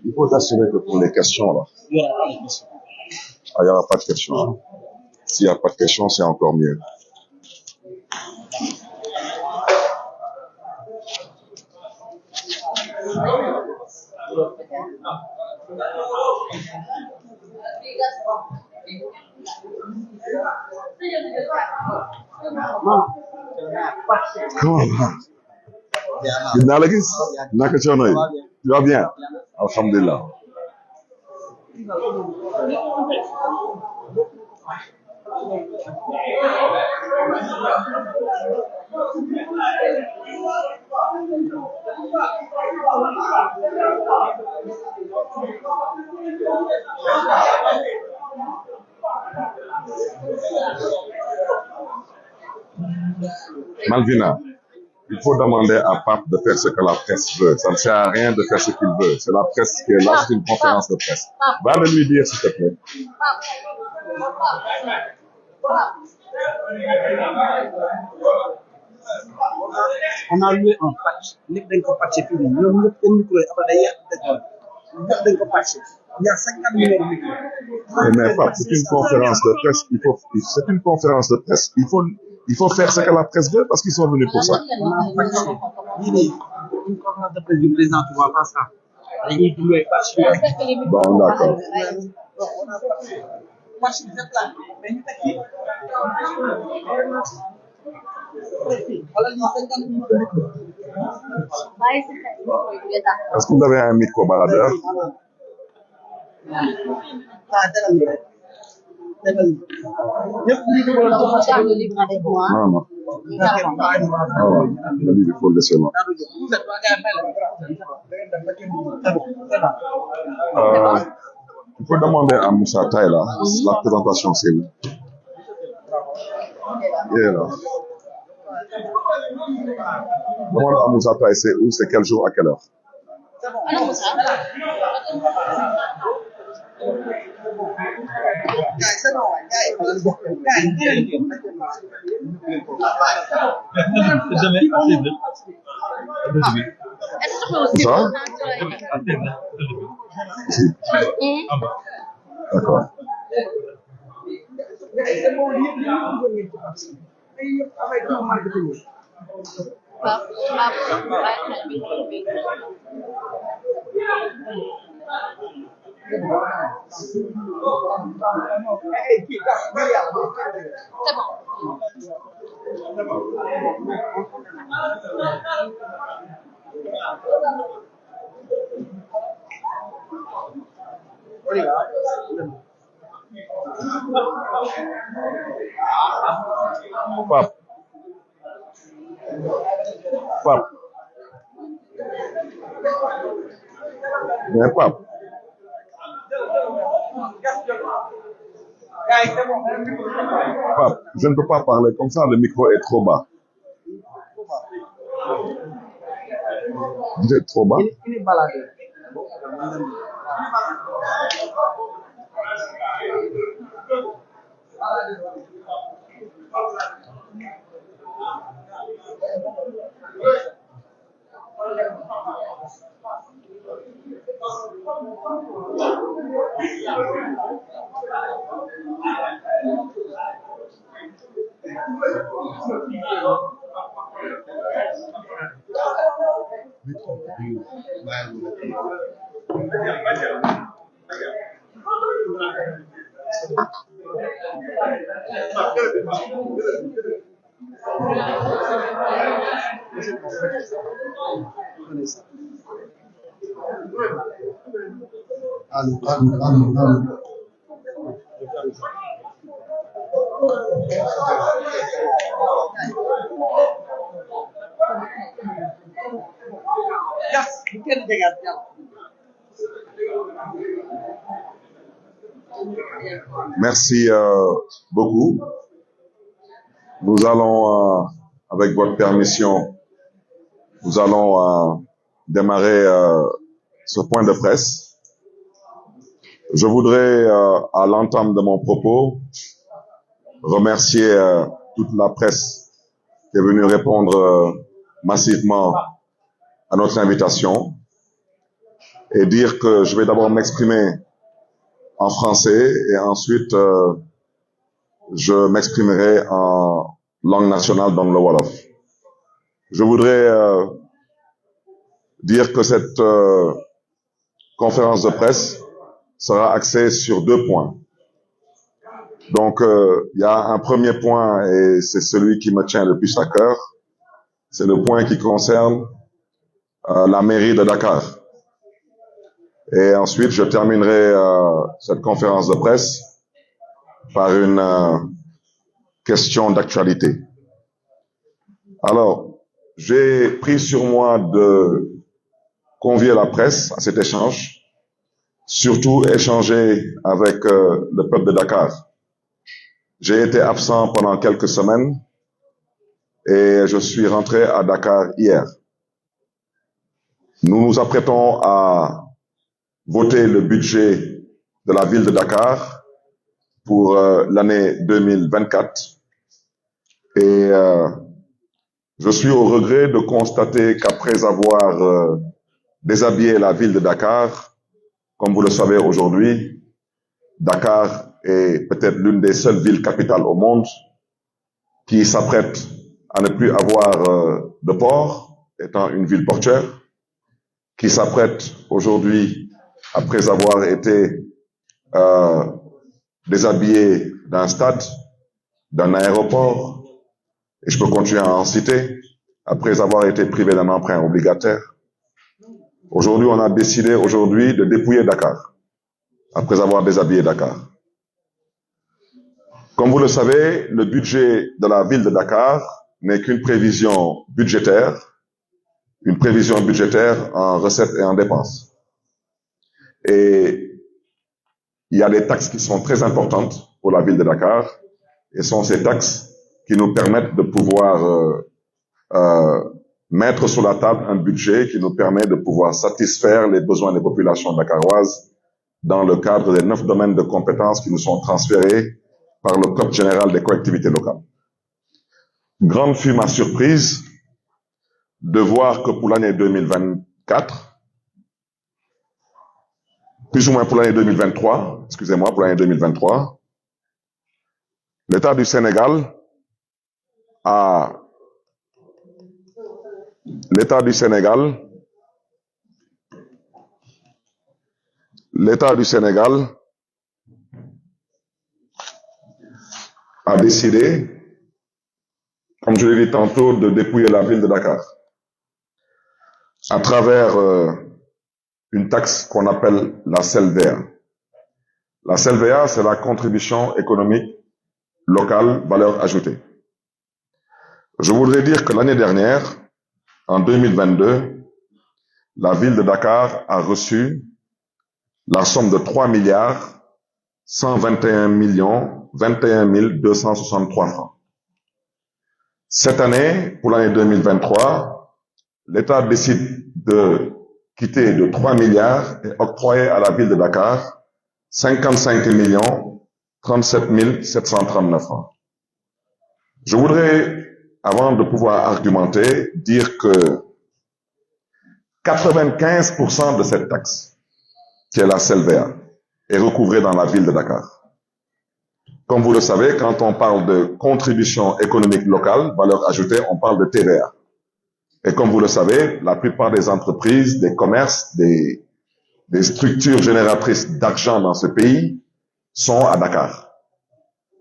Il faut s'assurer que pour les questions, là, il n'y aura pas de questions. Hein. S'il n'y a pas de questions, c'est encore mieux. Tu vas bien? Alhamdulillah. Malvina, il faut demander à Pape de faire ce que la presse veut. Ça ne sert à rien de faire ce qu'il veut. C'est la presse qui est là, c'est une conférence de presse. Va le lui dire, s'il te plaît. On a loué un patch. Il y a 50 numéros de micro. Mais Pape, c'est une conférence de presse. C'est une conférence de presse. Il faut faire ce que la presse veut parce qu'ils sont venus pour ça. On a un patch. Une conférence de presse du président, tu vois pas ça. Il y a un patch. Bon, d'accord. Est-ce que vous avez un micro baladeur? Non. Il faut le laisser là. Il faut demander à Moussa Taïla, la présentation c'est où? Il est là. Demande à Moussa Taïla c'est où, c'est quel jour, à quelle heure? Ça? D'accord. C'est bon. Pape. Pape. Mais Pape. Pape, je ne peux pas parler comme ça, le micro est trop bas. Vous êtes trop bas. Merci beaucoup. Nous allons, avec votre permission, nous allons démarrer ce point de presse. Je voudrais, à l'entame de mon propos, remercier toute la presse qui est venue répondre massivement à notre invitation et dire que je vais d'abord m'exprimer en français et ensuite je m'exprimerai en langue nationale dans le Wolof. Je voudrais dire que cette conférence de presse sera axée sur 2 points. Donc, il y a un premier point et c'est celui qui me tient le plus à cœur. C'est le point qui concerne la mairie de Dakar. Et ensuite, je terminerai cette conférence de presse par une question d'actualité. Alors, j'ai pris sur moi de convier la presse à cet échange, surtout échanger avec le peuple de Dakar. J'ai été absent pendant quelques semaines et je suis rentré à Dakar hier. Nous nous apprêtons à voter le budget de la ville de Dakar pour l'année 2024 et je suis au regret de constater qu'après avoir déshabillé la ville de Dakar, comme vous le savez aujourd'hui, Dakar est peut-être l'une des seules villes capitales au monde qui s'apprête à ne plus avoir de port, étant une ville portuaire, qui s'apprête aujourd'hui, après avoir été déshabillé d'un stade, d'un aéroport, et je peux continuer à en citer, après avoir été privé d'un emprunt obligataire. Aujourd'hui, on a décidé aujourd'hui de dépouiller Dakar, après avoir déshabillé Dakar. Comme vous le savez, le budget de la ville de Dakar n'est qu'une prévision budgétaire en recettes et en dépenses. Et il y a des taxes qui sont très importantes pour la ville de Dakar, et sont ces taxes qui nous permettent de pouvoir mettre sur la table un budget qui nous permet de pouvoir satisfaire les besoins des populations dakaroises dans le cadre des 9 domaines de compétences qui nous sont transférés par le Code général des collectivités locales. Grande fut ma surprise de voir que pour l'année 2024, plus ou moins pour l'année 2023, excusez-moi, pour l'année 2023, l'État du Sénégal a décidé, comme je l'ai dit tantôt, de dépouiller la ville de Dakar à travers une taxe qu'on appelle la CELVA. La CELVA, c'est la contribution économique local valeur ajoutée. Je voudrais dire que l'année dernière, en 2022, la ville de Dakar a reçu la somme de 3 milliards 121 millions 21 263 francs. Cette année, pour l'année 2023, l'État décide de quitter de 3 milliards et octroyer à la ville de Dakar 55 millions 37 739 francs. Je voudrais, avant de pouvoir argumenter, dire que 95% de cette taxe, qui est la CELVA, est recouvrée dans la ville de Dakar. Comme vous le savez, quand on parle de contribution économique locale, valeur ajoutée, on parle de TVA. Et comme vous le savez, la plupart des entreprises, des commerces, des structures génératrices d'argent dans ce pays sont à Dakar.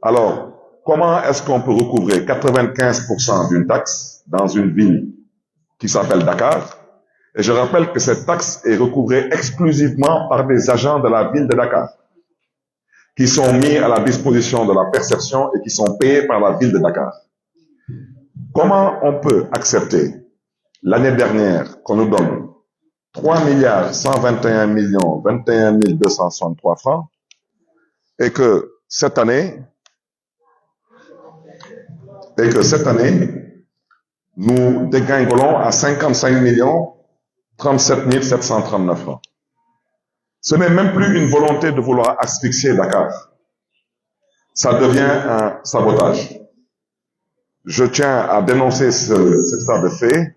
Alors, comment est-ce qu'on peut recouvrer 95% d'une taxe dans une ville qui s'appelle Dakar? Et je rappelle que cette taxe est recouvrée exclusivement par des agents de la ville de Dakar, qui sont mis à la disposition de la perception et qui sont payés par la ville de Dakar. Comment on peut accepter l'année dernière qu'on nous donne 3 milliards 121 millions 21 263 francs et que cette année, nous dégringolons à 55 millions 37 739 francs. Ce n'est même plus une volonté de vouloir asphyxier Dakar. Ça devient un sabotage. Je tiens à dénoncer cet état de fait.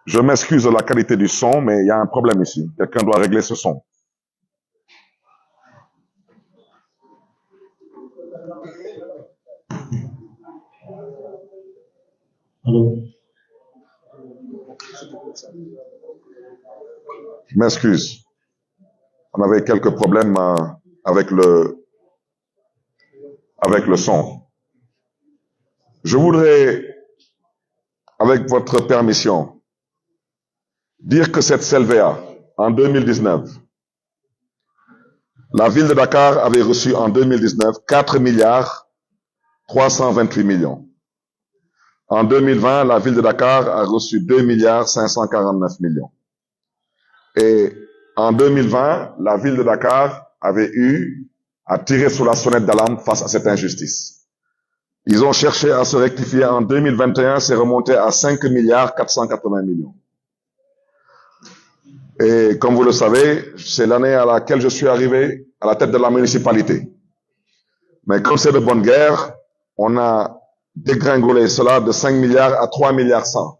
Je m'excuse de la qualité du son, mais il y a un problème ici. Quelqu'un doit régler ce son. Allô? Je m'excuse. On avait quelques problèmes avec le son. Je voudrais, avec votre permission, dire que cette CELVA, en 2019, la ville de Dakar avait reçu en 2019 4 milliards 328 millions. En 2020, la ville de Dakar a reçu 2 milliards 549 millions. Et en 2020, la ville de Dakar avait eu à tirer sur la sonnette d'alarme face à cette injustice. Ils ont cherché à se rectifier. En 2021, c'est remonté à 5 milliards 480 millions. Et comme vous le savez, c'est l'année à laquelle je suis arrivé à la tête de la municipalité. Mais comme c'est de bonne guerre, on a dégringolé cela de 5 milliards à 3 milliards 100.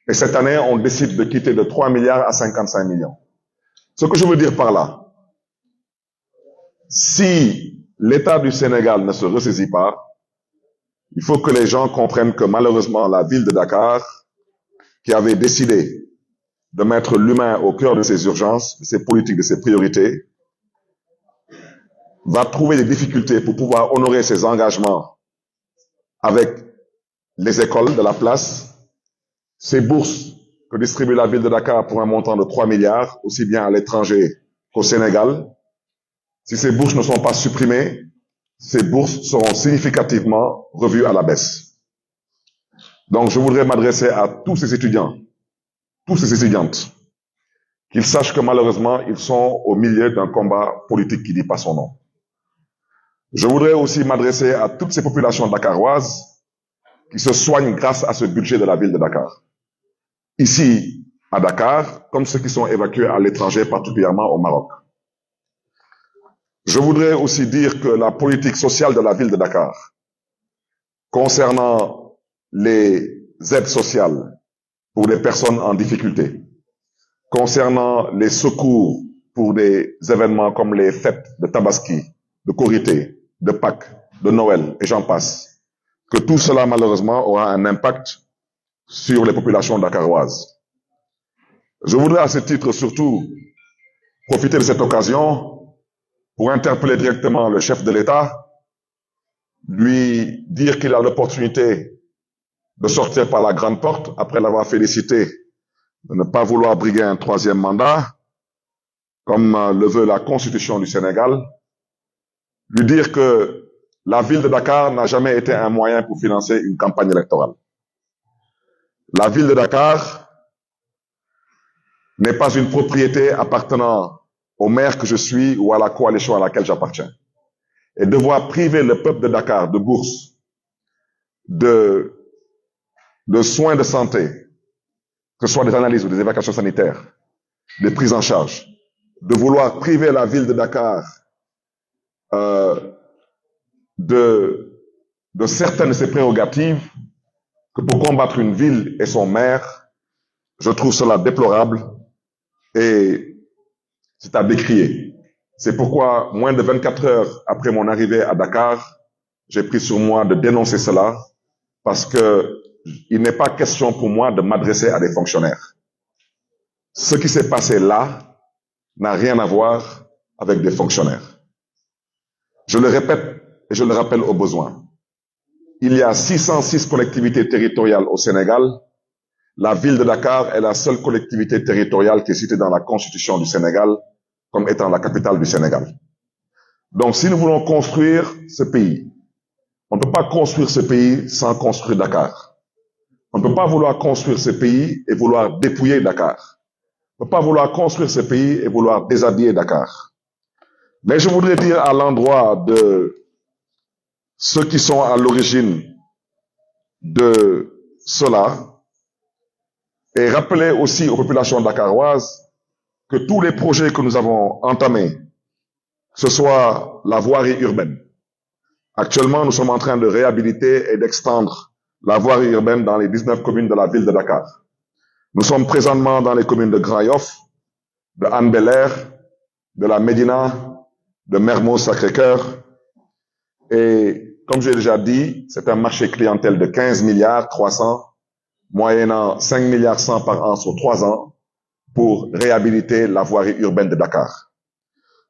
Et cette année, on décide de quitter de 3 milliards à 55 millions. Ce que je veux dire par là, si l'État du Sénégal ne se ressaisit pas, il faut que les gens comprennent que malheureusement, la ville de Dakar, qui avait décidé de mettre l'humain au cœur de ses urgences, de ses politiques, de ses priorités, va trouver des difficultés pour pouvoir honorer ses engagements avec les écoles de la place, ces bourses que distribue la ville de Dakar pour un montant de 3 milliards, aussi bien à l'étranger qu'au Sénégal. Si ces bourses ne sont pas supprimées, ces bourses seront significativement revues à la baisse. Donc je voudrais m'adresser à tous ces étudiants, tous ces étudiantes, qu'ils sachent que malheureusement, ils sont au milieu d'un combat politique qui ne dit pas son nom. Je voudrais aussi m'adresser à toutes ces populations dakaroises qui se soignent grâce à ce budget de la ville de Dakar. Ici, à Dakar, comme ceux qui sont évacués à l'étranger, particulièrement au Maroc. Je voudrais aussi dire que la politique sociale de la ville de Dakar, concernant les aides sociales pour les personnes en difficulté, concernant les secours pour des événements comme les fêtes de Tabaski, de Korité, de Pâques, de Noël, et j'en passe, que tout cela malheureusement aura un impact sur les populations dakaroises. Je voudrais à ce titre surtout profiter de cette occasion pour interpeller directement le chef de l'État, lui dire qu'il a l'opportunité de sortir par la grande porte après l'avoir félicité de ne pas vouloir briguer un troisième mandat, comme le veut la Constitution du Sénégal, lui dire que la ville de Dakar n'a jamais été un moyen pour financer une campagne électorale. La ville de Dakar n'est pas une propriété appartenant au maire que je suis ou à la coalition à laquelle j'appartiens. Et devoir priver le peuple de Dakar de bourses, de soins de santé, que ce soit des analyses ou des évacuations sanitaires, des prises en charge, de vouloir priver la ville de Dakar de certaines de ses prérogatives, que pour combattre une ville et son maire, je trouve cela déplorable et c'est à décrier. C'est pourquoi, moins de 24 heures après mon arrivée à Dakar, j'ai pris sur moi de dénoncer cela parce que il n'est pas question pour moi de m'adresser à des fonctionnaires. Ce qui s'est passé là n'a rien à voir avec des fonctionnaires. Je le répète et je le rappelle au besoin. Il y a 606 collectivités territoriales au Sénégal. La ville de Dakar est la seule collectivité territoriale qui est citée dans la Constitution du Sénégal comme étant la capitale du Sénégal. Donc, si nous voulons construire ce pays, on ne peut pas construire ce pays sans construire Dakar. On ne peut pas vouloir construire ce pays et vouloir dépouiller Dakar. On ne peut pas vouloir construire ce pays et vouloir déshabiller Dakar. Mais je voudrais dire à l'endroit de ceux qui sont à l'origine de cela et rappeler aussi aux populations dakaroises que tous les projets que nous avons entamés, que ce soit la voirie urbaine. Actuellement, nous sommes en train de réhabiliter et d'extendre la voirie urbaine dans les 19 communes de la ville de Dakar. Nous sommes présentement dans les communes de Grand Yoff, de Hann Bel-Air, de la Médina, de Mermoz Sacré-Cœur. Et comme j'ai déjà dit, c'est un marché clientèle de 15 milliards 300, moyennant 5 milliards 100 par an sur 3 ans pour réhabiliter la voirie urbaine de Dakar.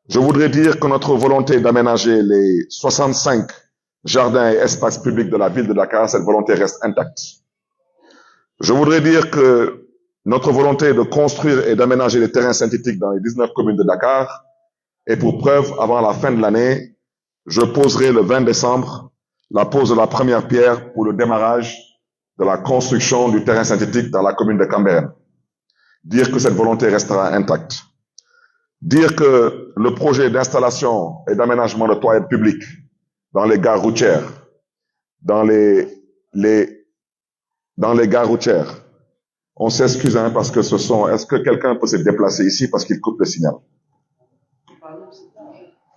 Je voudrais dire que notre volonté d'aménager les 65 jardins et espaces publics de la ville de Dakar, cette volonté reste intacte. Je voudrais dire que notre volonté de construire et d'aménager les terrains synthétiques dans les 19 communes de Dakar est pour preuve, avant la fin de l'année, je poserai le 20 décembre la pose de la première pierre pour le démarrage de la construction du terrain synthétique dans la commune de Cambérène. Dire que cette volonté restera intacte. Dire que le projet d'installation et d'aménagement de toilettes publiques dans les gares routières, dans les gares routières, on s'excuse parce que est-ce que quelqu'un peut se déplacer ici parce qu'il coupe le signal?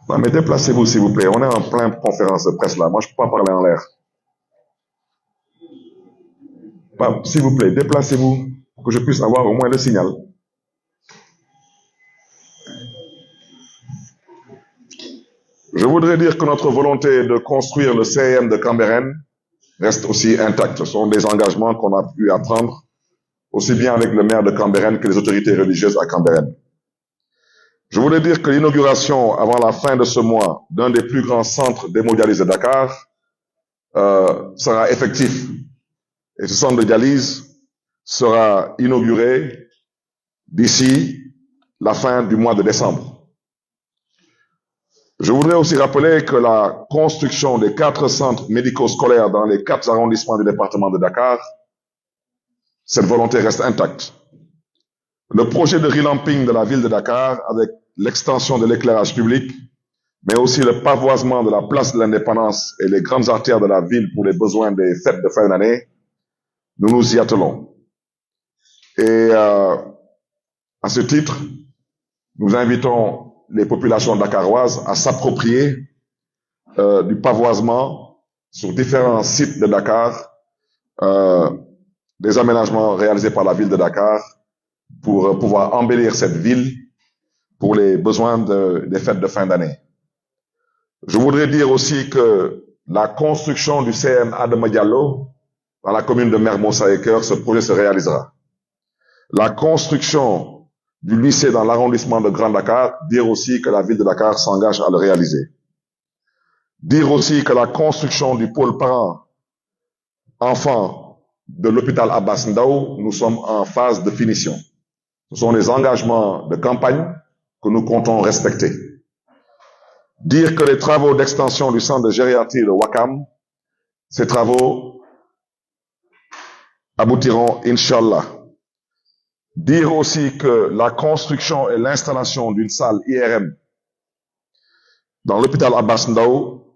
Non, mais déplacez-vous s'il vous plaît, on est en pleine conférence de presse là, moi je ne peux pas parler en l'air. S'il vous plaît, déplacez-vous pour que je puisse avoir au moins le signal. Je voudrais dire que notre volonté de construire le CEM de Cambérène reste aussi intacte. Ce sont des engagements qu'on a pu prendre aussi bien avec le maire de Cambérène que les autorités religieuses à Cambérène. Je voulais dire que l'inauguration avant la fin de ce mois d'un des plus grands centres d'hémodialyse de Dakar sera effectif. Et ce centre de dialyse sera inauguré d'ici la fin du mois de décembre. Je voudrais aussi rappeler que la construction des 4 centres médico-scolaires dans les 4 arrondissements du département de Dakar, cette volonté reste intacte. Le projet de relamping de la ville de Dakar avec l'extension de l'éclairage public, mais aussi le pavoisement de la place de l'Indépendance et les grandes artères de la ville pour les besoins des fêtes de fin d'année, nous nous y attelons. Et à ce titre, nous invitons les populations dakaroises à s'approprier du pavoisement sur différents sites de Dakar, des aménagements réalisés par la ville de Dakar pour pouvoir embellir cette ville pour les besoins des fêtes de fin d'année. Je voudrais dire aussi que la construction du CM Adama Diallo dans la commune de Mermoz Sacré-Cœur, ce projet se réalisera. La construction du lycée dans l'arrondissement de Grand Dakar, dire aussi que la ville de Dakar s'engage à le réaliser. Dire aussi que la construction du pôle parents-enfants de l'hôpital Abbas Ndao, nous sommes en phase de finition. Ce sont des engagements de campagne que nous comptons respecter. Dire que les travaux d'extension du centre de gériatrie de Ouakam, ces travaux aboutiront, Inch'Allah. Dire aussi que la construction et l'installation d'une salle IRM dans l'hôpital Abbas Ndao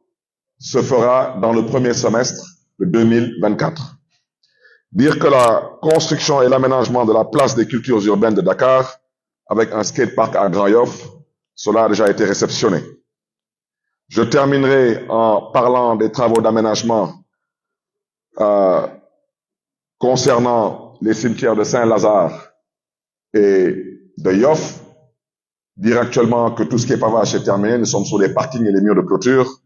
se fera dans le premier semestre de 2024. Dire que la construction et l'aménagement de la place des cultures urbaines de Dakar avec un skatepark à Grand Yoff, cela a déjà été réceptionné. Je terminerai en parlant des travaux d'aménagement concernant les cimetières de Saint-Lazare et de Yoff. Dire actuellement que tout ce qui est pavage est terminé, nous sommes sur les parkings et les murs de clôture.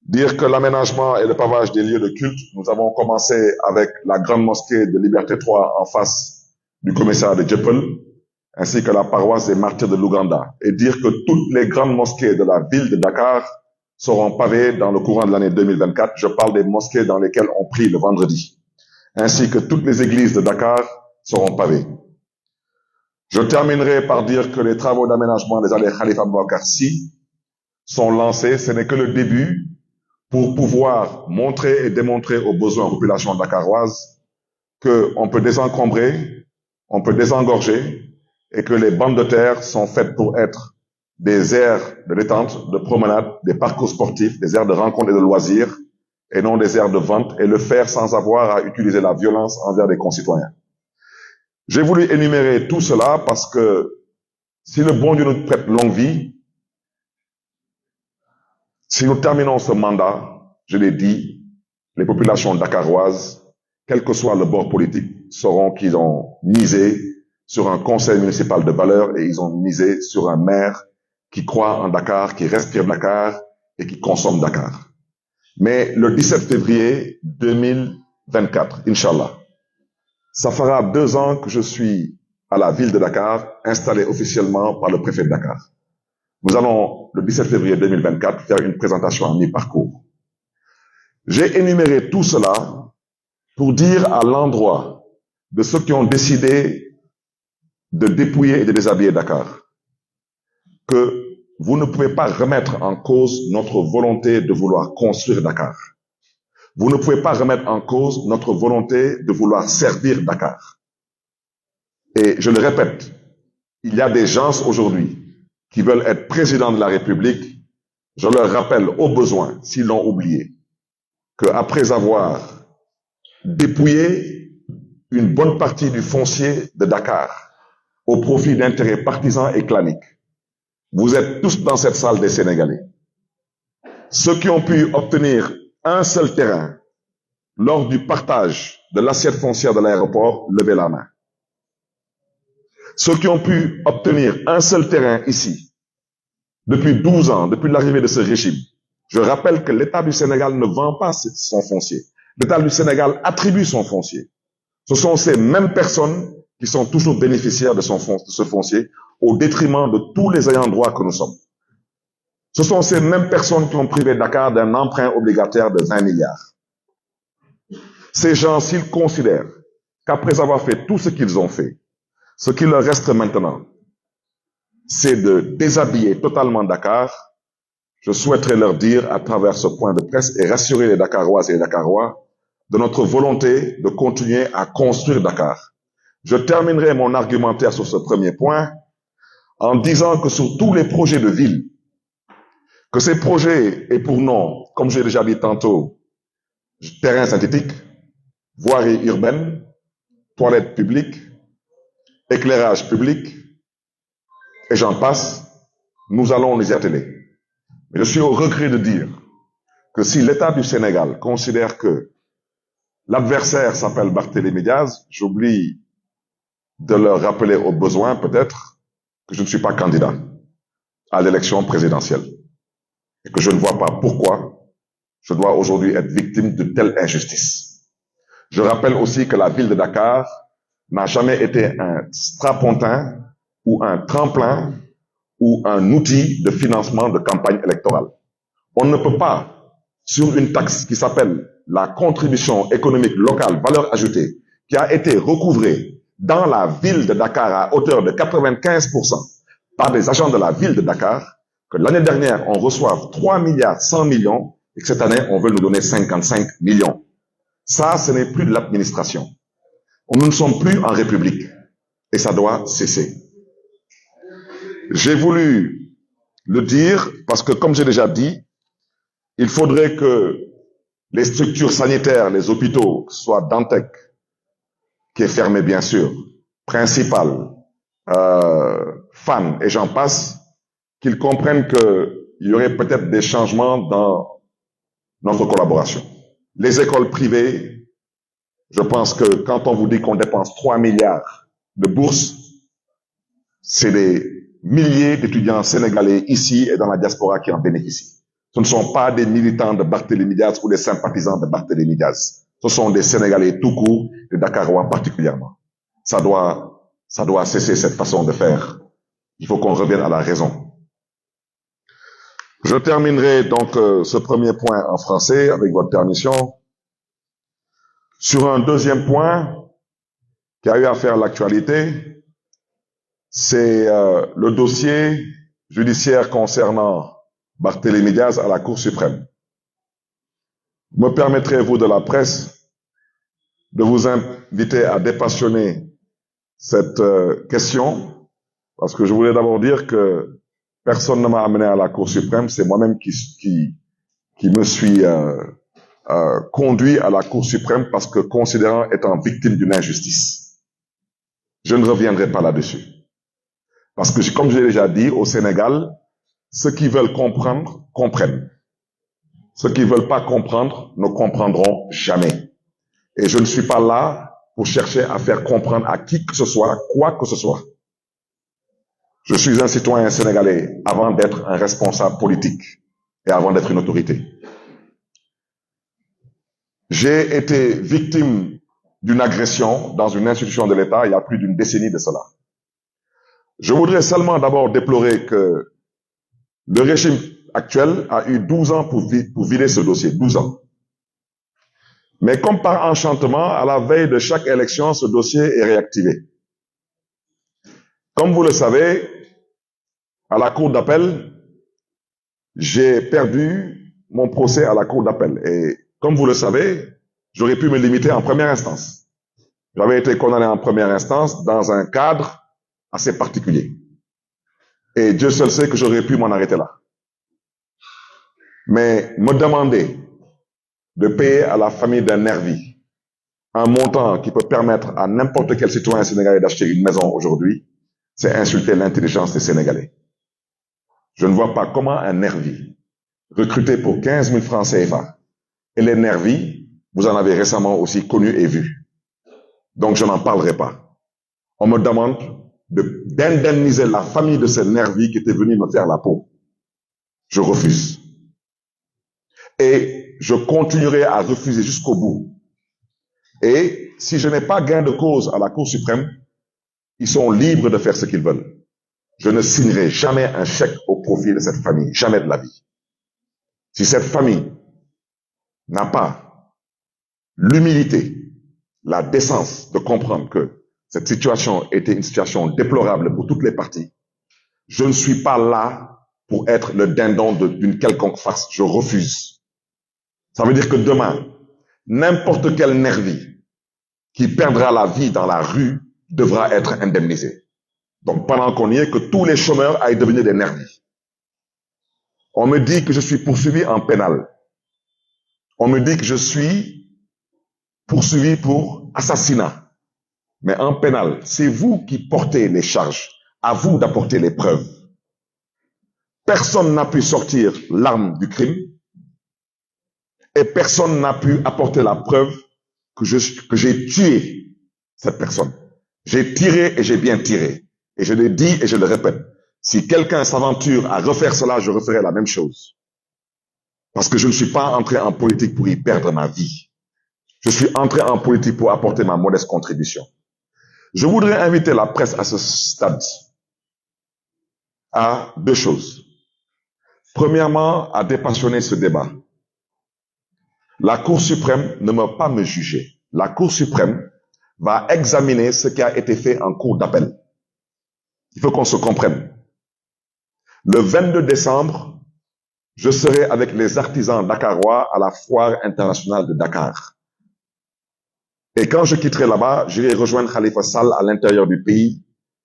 Dire que l'aménagement et le pavage des lieux de culte, nous avons commencé avec la grande mosquée de Liberté 3 en face du commissariat de Dieppel, ainsi que la paroisse des martyrs de l'Ouganda. Et dire que toutes les grandes mosquées de la ville de Dakar seront pavées dans le courant de l'année 2024. Je parle des mosquées dans lesquelles on prie le vendredi. Ainsi que toutes les églises de Dakar seront pavées. Je terminerai par dire que les travaux d'aménagement des allées Khalifa Boubacar Sy sont lancés. Ce n'est que le début pour pouvoir montrer et démontrer aux besoins de la population dakaroise qu'on peut désencombrer, on peut désengorger et que les bandes de terre sont faites pour être des aires de détente, de promenade, des parcours sportifs, des aires de rencontre et de loisirs et non des aires de vente et le faire sans avoir à utiliser la violence envers des concitoyens. J'ai voulu énumérer tout cela parce que si le bon Dieu nous prête longue vie, si nous terminons ce mandat, je l'ai dit, les populations dakaroises, quel que soit le bord politique, sauront qu'ils ont misé sur un conseil municipal de valeur et ils ont misé sur un maire qui croit en Dakar, qui respire Dakar et qui consomme Dakar. Mais le 17 février 2024, Inch'Allah, ça fera 2 ans que je suis à la ville de Dakar, installé officiellement par le préfet de Dakar. Nous allons, le 17 février 2024, faire une présentation à mi-parcours. J'ai énuméré tout cela pour dire à l'endroit de ceux qui ont décidé de dépouiller et de déshabiller Dakar que vous ne pouvez pas remettre en cause notre volonté de vouloir construire Dakar. Vous ne pouvez pas remettre en cause notre volonté de vouloir servir Dakar. Et je le répète, il y a des gens aujourd'hui qui veulent être président de la République. Je leur rappelle au besoin, s'ils l'ont oublié, qu'après avoir dépouillé une bonne partie du foncier de Dakar au profit d'intérêts partisans et claniques, vous êtes tous dans cette salle des Sénégalais. Ceux qui ont pu obtenir un seul terrain lors du partage de l'assiette foncière de l'aéroport, levez la main. Ceux qui ont pu obtenir un seul terrain ici, depuis 12 ans, depuis l'arrivée de ce régime, je rappelle que l'État du Sénégal ne vend pas son foncier. L'État du Sénégal attribue son foncier. Ce sont ces mêmes personnes qui sont toujours bénéficiaires de ce foncier au détriment de tous les ayants droit que nous sommes. Ce sont ces mêmes personnes qui ont privé Dakar d'un emprunt obligataire de 20 milliards. Ces gens, s'ils considèrent qu'après avoir fait tout ce qu'ils ont fait, ce qu'il leur reste maintenant, c'est de déshabiller totalement Dakar, je souhaiterais leur dire à travers ce point de presse et rassurer les Dakaroises et les Dakarois de notre volonté de continuer à construire Dakar. Je terminerai mon argumentaire sur ce premier point en disant que sur tous les projets de ville, que ces projets aient pour nom, comme j'ai déjà dit tantôt, terrain synthétique, voirie urbaine, toilettes publiques, éclairage public, et j'en passe, nous allons nous y atteler. Mais je suis au regret de dire que si l'État du Sénégal considère que l'adversaire s'appelle Barthélémy Diaz, j'oublie de leur rappeler au besoin peut-être que je ne suis pas candidat à l'élection présidentielle et que je ne vois pas pourquoi je dois aujourd'hui être victime de telle injustice. Je rappelle aussi que la ville de Dakar n'a jamais été un strapontin ou un tremplin ou un outil de financement de campagne électorale. On ne peut pas, sur une taxe qui s'appelle la contribution économique locale valeur ajoutée, qui a été recouvrée dans la ville de Dakar à hauteur de 95% par des agents de la ville de Dakar, que l'année dernière, on reçoive 3 milliards 100 millions et que cette année, on veut nous donner 55 millions. Ça, ce n'est plus de l'administration. Nous ne sommes plus en République et ça doit cesser. J'ai voulu le dire parce que, comme j'ai déjà dit, il faudrait que les structures sanitaires, les hôpitaux, que ce soit Dantec, qui est fermé bien sûr, Principal, FAN et j'en passe, qu'ils comprennent qu'il y aurait peut-être des changements dans notre collaboration. Les écoles privées, je pense que quand on vous dit qu'on dépense 3 milliards de bourses, c'est des milliers d'étudiants sénégalais ici et dans la diaspora qui en bénéficient. Ce ne sont pas des militants de Barthélémy Diaz ou des sympathisants de Barthélémy Diaz. Ce sont des Sénégalais tout court, des Dakarois particulièrement. Ça doit cesser cette façon de faire. Il faut qu'on revienne à la raison. Je terminerai donc ce premier point en français avec votre permission sur un deuxième point qui a eu à faire l'actualité. C'est le dossier judiciaire concernant Barthélémy Diaz à la Cour suprême. Me permettrez-vous de la presse de vous inviter à dépassionner cette question, parce que je voulais d'abord dire que personne ne m'a amené à la Cour suprême, c'est moi-même qui me suis conduit à la Cour suprême parce que considérant étant victime d'une injustice. Je ne reviendrai pas là-dessus. Parce que, comme j'ai déjà dit, au Sénégal, ceux qui veulent comprendre, comprennent. Ceux qui ne veulent pas comprendre ne comprendront jamais. Et je ne suis pas là pour chercher à faire comprendre à qui que ce soit, quoi que ce soit. Je suis un citoyen sénégalais avant d'être un responsable politique et avant d'être une autorité. J'ai été victime d'une agression dans une institution de l'État il y a plus d'une décennie de cela. Je voudrais seulement d'abord déplorer que le régime actuel a eu 12 ans pour vider ce dossier, 12 ans. Mais comme par enchantement, à la veille de chaque élection, ce dossier est réactivé. Comme vous le savez, à la Cour d'appel, j'ai perdu mon procès à la Cour d'appel. Et comme vous le savez, j'aurais pu me limiter en première instance. J'avais été condamné en première instance dans un cadre assez particulier. Et Dieu seul sait que j'aurais pu m'en arrêter là. Mais me demander de payer à la famille d'un nervi un montant qui peut permettre à n'importe quel citoyen sénégalais d'acheter une maison aujourd'hui, c'est insulter l'intelligence des Sénégalais. Je ne vois pas comment un nervi recruté pour 15 000 francs CFA, et les nervis, vous en avez récemment aussi connu et vu. Donc je n'en parlerai pas. On me demande d'indemniser la famille de ces nervis qui étaient venus me faire la peau. Je refuse. Et je continuerai à refuser jusqu'au bout. Et si je n'ai pas gain de cause à la Cour suprême, ils sont libres de faire ce qu'ils veulent. Je ne signerai jamais un chèque au profit de cette famille, jamais de la vie. Si cette famille n'a pas l'humilité, la décence de comprendre que cette situation était une situation déplorable pour toutes les parties, je ne suis pas là pour être le dindon d'une quelconque farce. Je refuse. Ça veut dire que demain, n'importe quel nervi qui perdra la vie dans la rue devra être indemnisé. Donc pendant qu'on y est, que tous les chômeurs aillent devenir des nervis. On me dit que je suis poursuivi en pénal. On me dit que je suis poursuivi pour assassinat. Mais en pénal, c'est vous qui portez les charges. À vous d'apporter les preuves. Personne n'a pu sortir l'arme du crime et personne n'a pu apporter la preuve que j'ai tué cette personne. J'ai tiré et j'ai bien tiré. Et je le dis et je le répète. Si quelqu'un s'aventure à refaire cela, je referai la même chose. Parce que je ne suis pas entré en politique pour y perdre ma vie. Je suis entré en politique pour apporter ma modeste contribution. Je voudrais inviter la presse à ce stade à deux choses. Premièrement, à dépassionner ce débat. La Cour suprême ne va pas me juger. La Cour suprême va examiner ce qui a été fait en cour d'appel. Il faut qu'on se comprenne. Le 22 décembre, je serai avec les artisans dakarois à la foire internationale de Dakar. Et quand je quitterai là-bas, j'irai rejoindre Khalifa Sall à l'intérieur du pays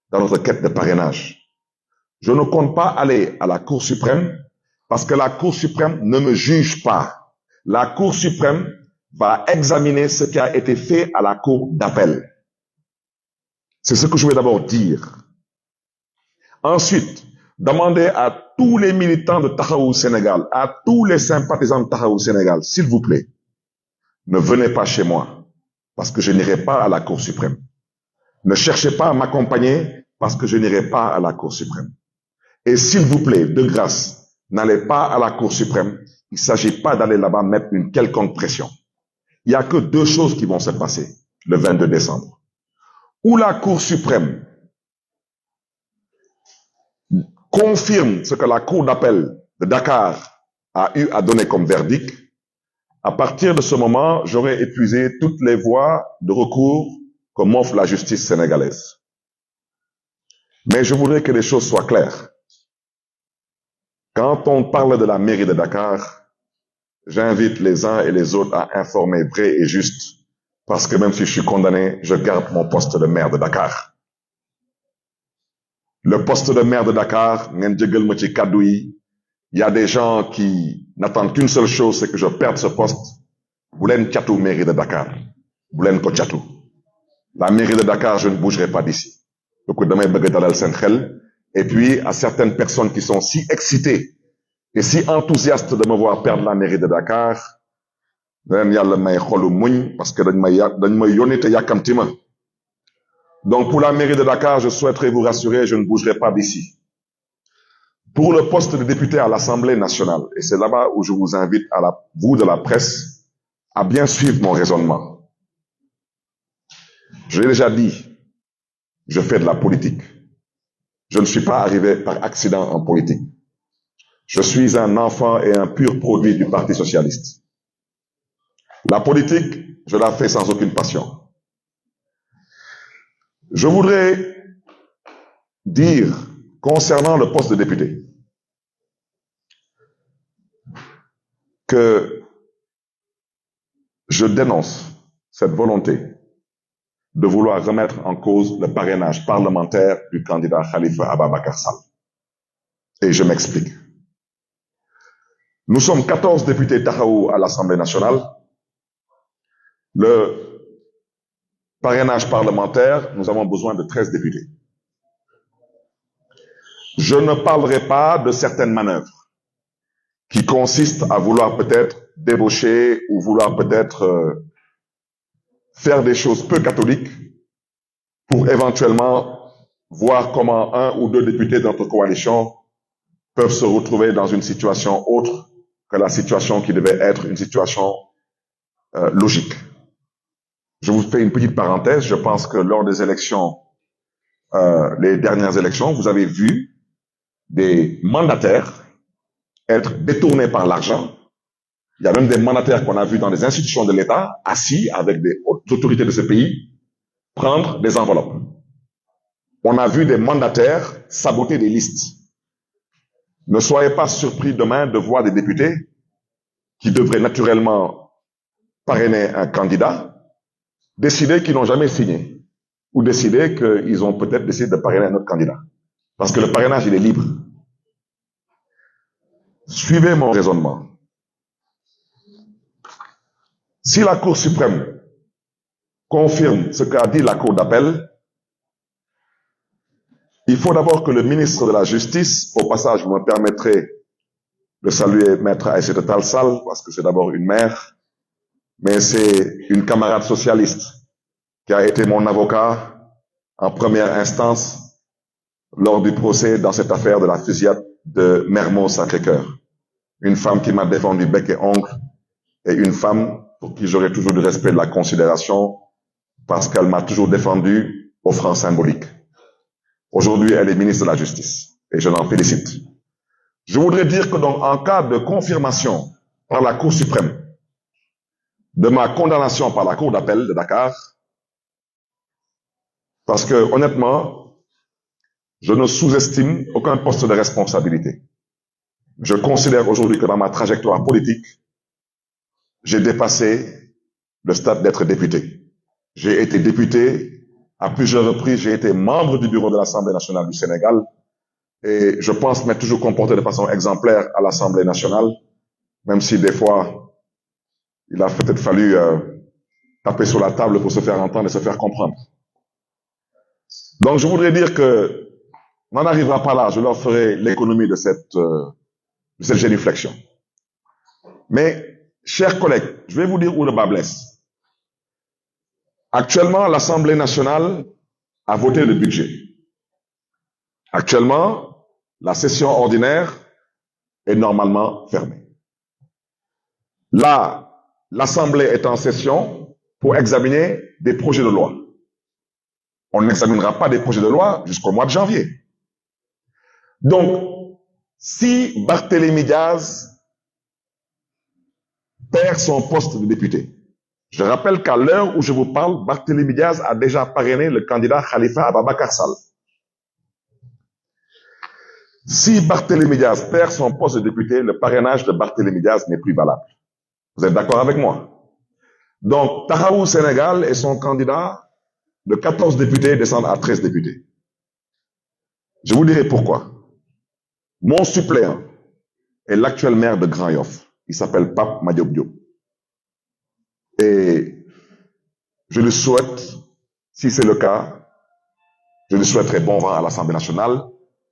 dans notre quête de parrainage. Je ne compte pas aller à la Cour suprême parce que la Cour suprême ne me juge pas. La Cour suprême va examiner ce qui a été fait à la Cour d'appel. C'est ce que je vais d'abord dire. Ensuite, demander à tous les militants de Taxawu Sénégal, à tous les sympathisants de Taxawu Sénégal, s'il vous plaît, ne venez pas chez moi parce que je n'irai pas à la Cour suprême. Ne cherchez pas à m'accompagner parce que je n'irai pas à la Cour suprême. Et s'il vous plaît, de grâce, n'allez pas à la Cour suprême. Il ne s'agit pas d'aller là-bas mettre une quelconque pression. Il n'y a que deux choses qui vont se passer le 22 décembre. Ou la Cour suprême confirme ce que la Cour d'appel de Dakar a eu à donner comme verdict. À partir de ce moment, j'aurai épuisé toutes les voies de recours que m'offre la justice sénégalaise. Mais je voudrais que les choses soient claires. Quand on parle de la mairie de Dakar, j'invite les uns et les autres à informer vrai et juste, parce que même si je suis condamné, je garde mon poste de maire de Dakar. Le poste de maire de Dakar, il y a des gens qui n'attendent qu'une seule chose, c'est que je perde ce poste. Boulen Tchatou, mairie de Dakar. Boulen Tchatou. La mairie de Dakar, je ne bougerai pas d'ici. Donc, demain, et puis, à certaines personnes qui sont si excitées et si enthousiastes de me voir perdre la mairie de Dakar, parce que donc, pour la mairie de Dakar, je souhaiterais vous rassurer, je ne bougerai pas d'ici. Pour le poste de député à l'Assemblée nationale, et c'est là-bas où je vous invite, vous de la presse, à bien suivre mon raisonnement. Je l'ai déjà dit, je fais de la politique. Je ne suis pas arrivé par accident en politique. Je suis un enfant et un pur produit du Parti socialiste. La politique, je la fais sans aucune passion. Je voudrais dire, concernant le poste de député, que je dénonce cette volonté de vouloir remettre en cause le parrainage parlementaire du candidat Khalifa Ababakar Sall. Et je m'explique. Nous sommes 14 députés Taxawu à l'Assemblée nationale. Le parrainage parlementaire, nous avons besoin de 13 députés. Je ne parlerai pas de certaines manœuvres qui consistent à vouloir peut-être débaucher ou vouloir peut-être faire des choses peu catholiques pour éventuellement voir comment un ou deux députés de notre coalition peuvent se retrouver dans une situation autre que la situation qui devait être une situation logique. Je vous fais une petite parenthèse. Je pense que lors des élections, les dernières élections, vous avez vu des mandataires être détournés par l'argent. Il y a même des mandataires qu'on a vus dans les institutions de l'État, assis avec des hautes autorités de ce pays, prendre des enveloppes. On a vu des mandataires saboter des listes. Ne soyez pas surpris demain de voir des députés qui devraient naturellement parrainer un candidat, décider qu'ils n'ont jamais signé, ou décider qu'ils ont peut-être décidé de parrainer un autre candidat. Parce que le parrainage, il est libre. Suivez mon raisonnement. Si la Cour suprême confirme ce qu'a dit la Cour d'appel, il faut d'abord que le ministre de la Justice, au passage, vous me permettrez de saluer Maître Aïssata Tall Sall, parce que c'est d'abord une mère, mais c'est une camarade socialiste qui a été mon avocat en première instance lors du procès dans cette affaire de la fusillade de Mermoz-Sacré-Cœur. Une femme qui m'a défendu bec et ongle et une femme pour qui j'aurai toujours du respect et de la considération parce qu'elle m'a toujours défendu au franc symbolique. Aujourd'hui, elle est ministre de la Justice et je l'en félicite. Je voudrais dire que donc, en cas de confirmation par la Cour suprême de ma condamnation par la Cour d'appel de Dakar, parce que honnêtement, je ne sous-estime aucun poste de responsabilité. Je considère aujourd'hui que dans ma trajectoire politique, j'ai dépassé le stade d'être député. J'ai été député à plusieurs reprises, j'ai été membre du bureau de l'Assemblée nationale du Sénégal et je pense m'être toujours comporté de façon exemplaire à l'Assemblée nationale, même si des fois, il a peut-être fallu taper sur la table pour se faire entendre et se faire comprendre. Donc je voudrais dire que on n'en arrivera pas là, je leur ferai l'économie de cette génuflexion. Mais, chers collègues, je vais vous dire où le bas blesse. Actuellement, l'Assemblée nationale a voté le budget. Actuellement, la session ordinaire est normalement fermée. Là, l'Assemblée est en session pour examiner des projets de loi. On n'examinera pas des projets de loi jusqu'au mois de janvier. Donc, si Barthélémy Diaz perd son poste de député, je rappelle qu'à l'heure où je vous parle, Barthélémy Diaz a déjà parrainé le candidat Khalifa Ababakar Sall. Si Barthélémy Diaz perd son poste de député, le parrainage de Barthélémy Diaz n'est plus valable. Vous êtes d'accord avec moi? Donc, Tahaou Sénégal et son candidat de 14 députés descendent à 13 députés. Je vous dirai pourquoi. Mon suppléant est l'actuel maire de Grand Yoff. Il s'appelle Pape Madiop Diop. Et je lui souhaite, si c'est le cas, je lui souhaiterai bon vent à l'Assemblée nationale.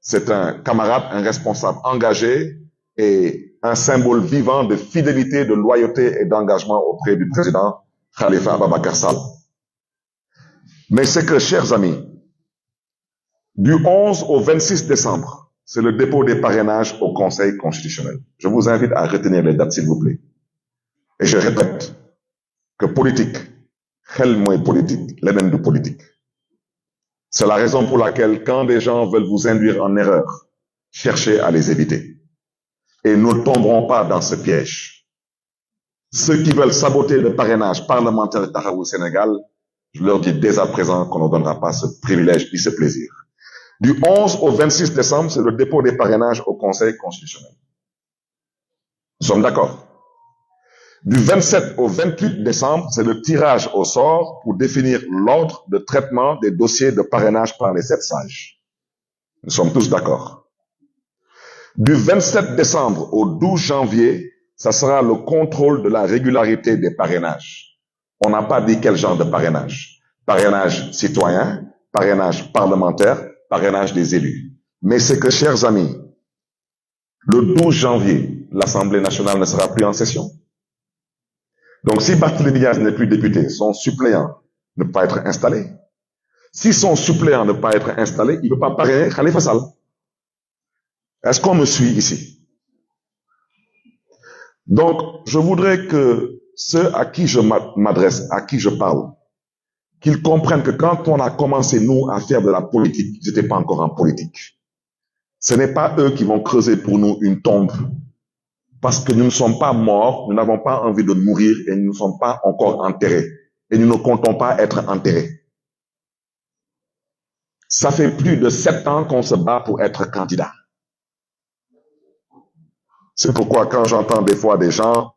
C'est un camarade, un responsable engagé et un symbole vivant de fidélité, de loyauté et d'engagement auprès du président Khalifa Ababakar Sall. Mais c'est que, chers amis, du 11 au 26 décembre, c'est le dépôt des parrainages au Conseil constitutionnel. Je vous invite à retenir les dates, s'il vous plaît. Et je répète que politique, xel mooy politique, leneen du politique. C'est la raison pour laquelle, quand des gens veulent vous induire en erreur, cherchez à les éviter. Et nous ne tomberons pas dans ce piège. Ceux qui veulent saboter le parrainage parlementaire de Tahaou Sénégal, je leur dis dès à présent qu'on ne donnera pas ce privilège ni ce plaisir. Du 11 au 26 décembre, c'est le dépôt des parrainages au Conseil constitutionnel. Nous sommes d'accord. Du 27 au 28 décembre, c'est le tirage au sort pour définir l'ordre de traitement des dossiers de parrainage par les 7 sages. Nous sommes tous d'accord. Du 27 décembre au 12 janvier, ça sera le contrôle de la régularité des parrainages. On n'a pas dit quel genre de parrainage. Parrainage citoyen, parrainage parlementaire, parrainage des élus. Mais c'est que, chers amis, le 12 janvier, l'Assemblée nationale ne sera plus en session. Donc, si Barthélémy Diaz n'est plus député, son suppléant ne peut pas être installé. Si son suppléant ne peut pas être installé, il ne peut pas parrainer Khalifa Sall. Est-ce qu'on me suit ici? Donc, je voudrais que ceux à qui je m'adresse, à qui je parle, qu'ils comprennent que quand on a commencé, nous, à faire de la politique, ils n'étaient pas encore en politique. Ce n'est pas eux qui vont creuser pour nous une tombe. Parce que nous ne sommes pas morts, nous n'avons pas envie de mourir et nous ne sommes pas encore enterrés. Et nous ne comptons pas être enterrés. Ça fait plus de 7 ans qu'on se bat pour être candidat. C'est pourquoi quand j'entends des fois des gens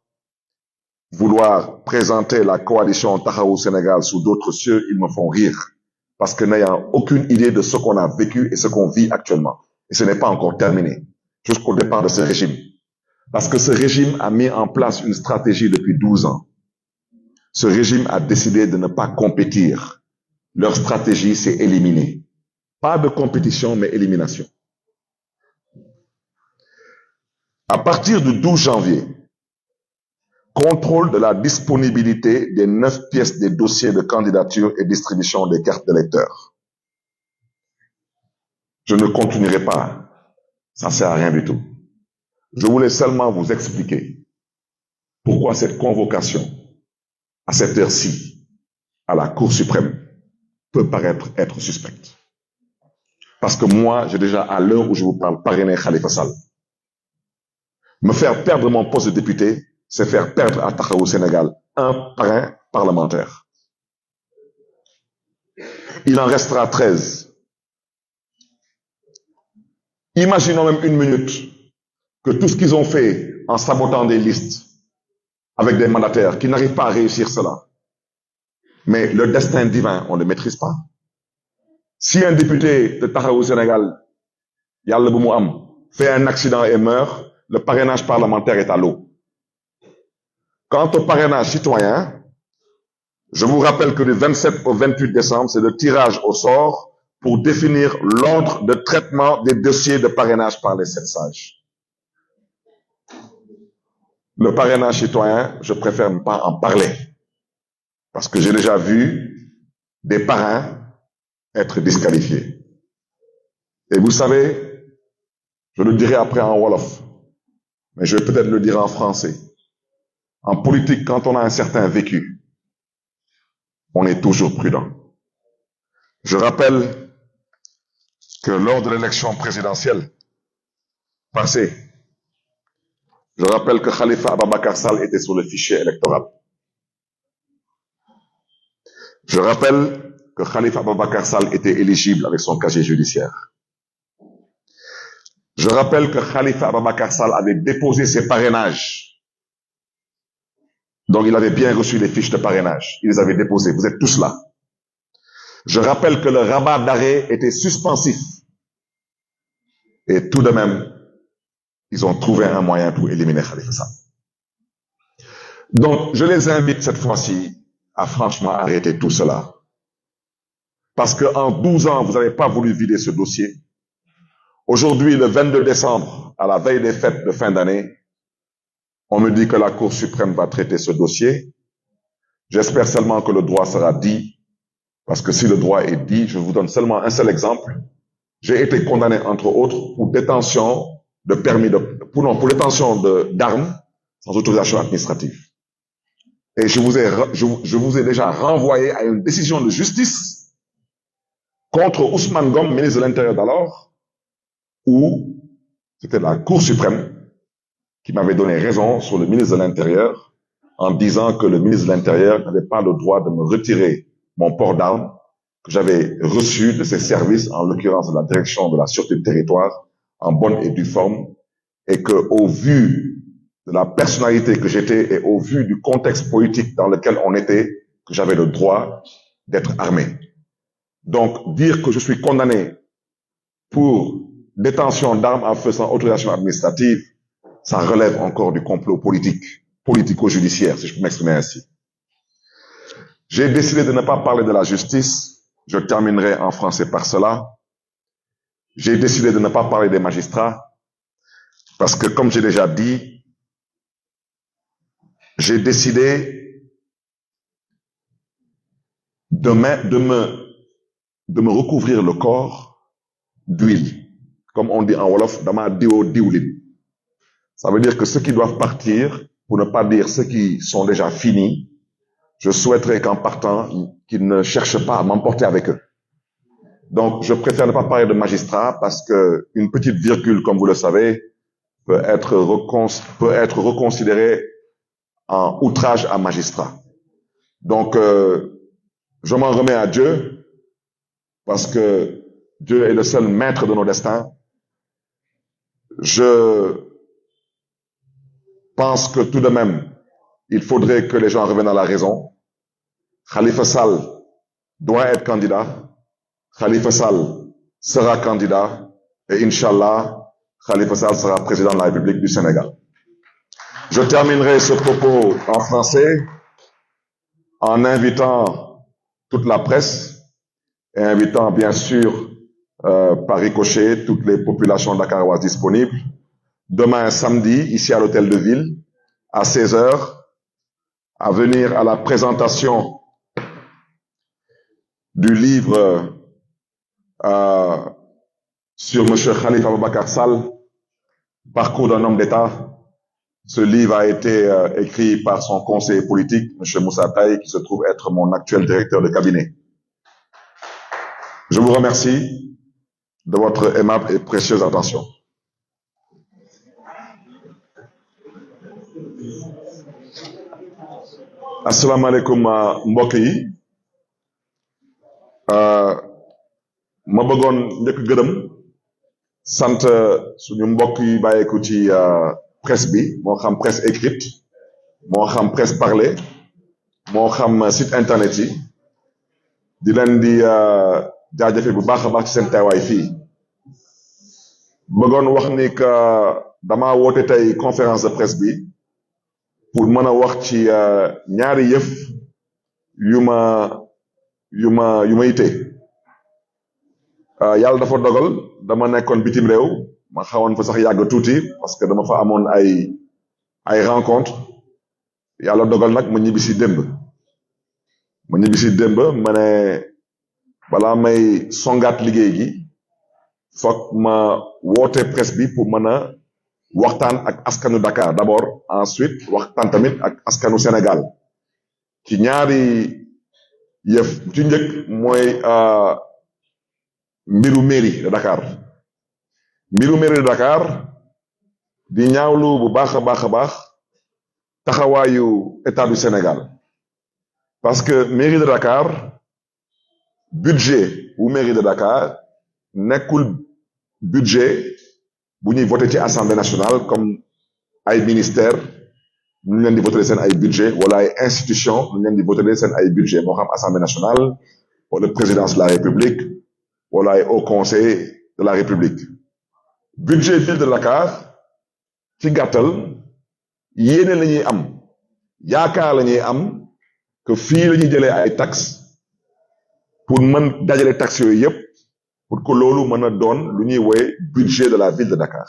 vouloir présenter la coalition Tahaou Sénégal sous d'autres cieux, ils me font rire. Parce que n'ayant aucune idée de ce qu'on a vécu et ce qu'on vit actuellement. Et ce n'est pas encore terminé. Jusqu'au départ de ce régime. Parce que ce régime a mis en place une stratégie depuis 12 ans. Ce régime a décidé de ne pas compétir. Leur stratégie, c'est éliminer. Pas de compétition, mais élimination. À partir du 12 janvier, contrôle de la disponibilité des 9 pièces des dossiers de candidature et distribution des cartes d'électeurs. Je ne continuerai pas. Ça ne sert à rien du tout. Je voulais seulement vous expliquer pourquoi cette convocation à cette heure-ci à la Cour suprême peut paraître être suspecte. Parce que moi, j'ai déjà, à l'heure où je vous parle, parrainé Khalifa Sall. Me faire perdre mon poste de député, c'est faire perdre à Tahaou Sénégal un parrain parlementaire. Il en restera 13. Imaginons même une minute que tout ce qu'ils ont fait en sabotant des listes avec des mandataires qui n'arrivent pas à réussir cela. Mais le destin divin, on ne le maîtrise pas. Si un député de Taxawu Sénégal, Yalla bu mu am, fait un accident et meurt, le parrainage parlementaire est à l'eau. Quant au parrainage citoyen, je vous rappelle que du 27 au 28 décembre, c'est le tirage au sort pour définir l'ordre de traitement des dossiers de parrainage par les 7 sages. Le parrainage citoyen, je préfère ne pas en parler, parce que j'ai déjà vu des parrains être disqualifiés. Et vous savez, je le dirai après en Wolof, mais je vais peut-être le dire en français. En politique, quand on a un certain vécu, on est toujours prudent. Je rappelle que lors de l'élection présidentielle passée, je rappelle que Khalifa Ababakar Sall était sur le fichier électoral. Je rappelle que Khalifa Ababakar Sall était éligible avec son casier judiciaire. Je rappelle que Khalifa Ababakar Sall avait déposé ses parrainages. Donc il avait bien reçu les fiches de parrainage. Il les avait déposées. Vous êtes tous là. Je rappelle que le rabat d'arrêt était suspensif. Et tout de même, ils ont trouvé un moyen pour éliminer Khalifa Sall. Donc, je les invite cette fois-ci à franchement arrêter tout cela. Parce qu'en 12 ans, vous n'avez pas voulu vider ce dossier. Aujourd'hui, le 22 décembre, à la veille des fêtes de fin d'année, on me dit que la Cour suprême va traiter ce dossier. J'espère seulement que le droit sera dit, parce que si le droit est dit, je vous donne seulement un seul exemple. J'ai été condamné, entre autres, pour détention de permis pour détention d'armes sans autorisation administrative. Et je vous ai déjà renvoyé à une décision de justice contre Ousmane Ngom, ministre de l'Intérieur d'alors, où c'était la Cour suprême qui m'avait donné raison sur le ministre de l'Intérieur en disant que le ministre de l'Intérieur n'avait pas le droit de me retirer mon port d'armes que j'avais reçu de ses services, en l'occurrence de la direction de la sûreté du territoire, en bonne et due forme, et que, au vu de la personnalité que j'étais et au vu du contexte politique dans lequel on était, que j'avais le droit d'être armé. Donc, dire que je suis condamné pour détention d'armes à feu sans autorisation administrative, ça relève encore du complot politique, politico-judiciaire, si je peux m'exprimer ainsi. J'ai décidé de ne pas parler de la justice. Je terminerai en français par cela. J'ai décidé de ne pas parler des magistrats parce que, comme j'ai déjà dit, j'ai décidé de me recouvrir le corps d'huile. Comme on dit en Wolof, dama diwo diwlin. Ça veut dire que ceux qui doivent partir, pour ne pas dire ceux qui sont déjà finis, je souhaiterais qu'en partant, qu'ils ne cherchent pas à m'emporter avec eux. Donc, je préfère ne pas parler de magistrat parce que une petite virgule, comme vous le savez, peut être reconsidérée en outrage à magistrat. Donc, je m'en remets à Dieu parce que Dieu est le seul maître de nos destins. Je pense que tout de même, il faudrait que les gens reviennent à la raison. Khalifa Sall doit être candidat. Khalifa Sall sera candidat. Et Inch'Allah, Khalifa Sall sera président de la République du Sénégal. Je terminerai ce propos en français en invitant toute la presse et invitant bien sûr par ricochet toutes les populations dakaroises disponibles. Demain samedi, ici à l'hôtel de ville, à 16h, à venir à la présentation du livre sur M. Khalifa Ababakar Sall, Parcours d'un homme d'État. Ce livre a été écrit par son conseiller politique, M. Moussa Taye, qui se trouve être mon actuel directeur de cabinet. Je vous remercie de votre aimable et précieuse attention. Assalamu alaikum mbokk yi ma bëggoon njëkk gërëm sant suñu mbokk yi bàyyeeku ci presse bi moo xam presse écrite moo xam presse parlée moo xam site internet yi di leen di jaajëfe bu baax a baax ci seen teewaay fii bëggoon wax ni que dama woote tey conférence de presse bi pour mën a wax ci ñaari yëf yu ma yitte yàlla dafa dogal dama nekkoon bitim réew ma xawoon fa sax yàgg tuuti parce que dama fa amoon ay rencontre yàlla dogal nag ma ñibbisi démb ma ne balaa may songaat liggéey gi foog ma woote presse bi pour mën a waxtaan ak askanu Dakar d'abord ensuite waxtaan tamit ak askanu Sénégal ci ñaari yëf ci njëkk mooy mbiru mairie de Dakar di ñaawlu bu baax a baax taxawaayu état du Sénégal parce que mairie de Dakar budget bu mairie de Dakar nekkul budget bu ñuy voté ci assemblée nationale comme ay ministère ñu leen di voté seen ay budget wala ay institution ñu leen di voté seen ay budget moo xam assemblée nationale wala présidence de la république wala ay haut conseil de la république budget ville de Dakar ci gàttal yéene la ñuy am yaakaar la ñuy am que fii la ñuy jëlee ay taxes pour mën dajale taxes yooyu yëpp pour que loolu mën a doon lu ñuy woowee budget de la ville de Dakar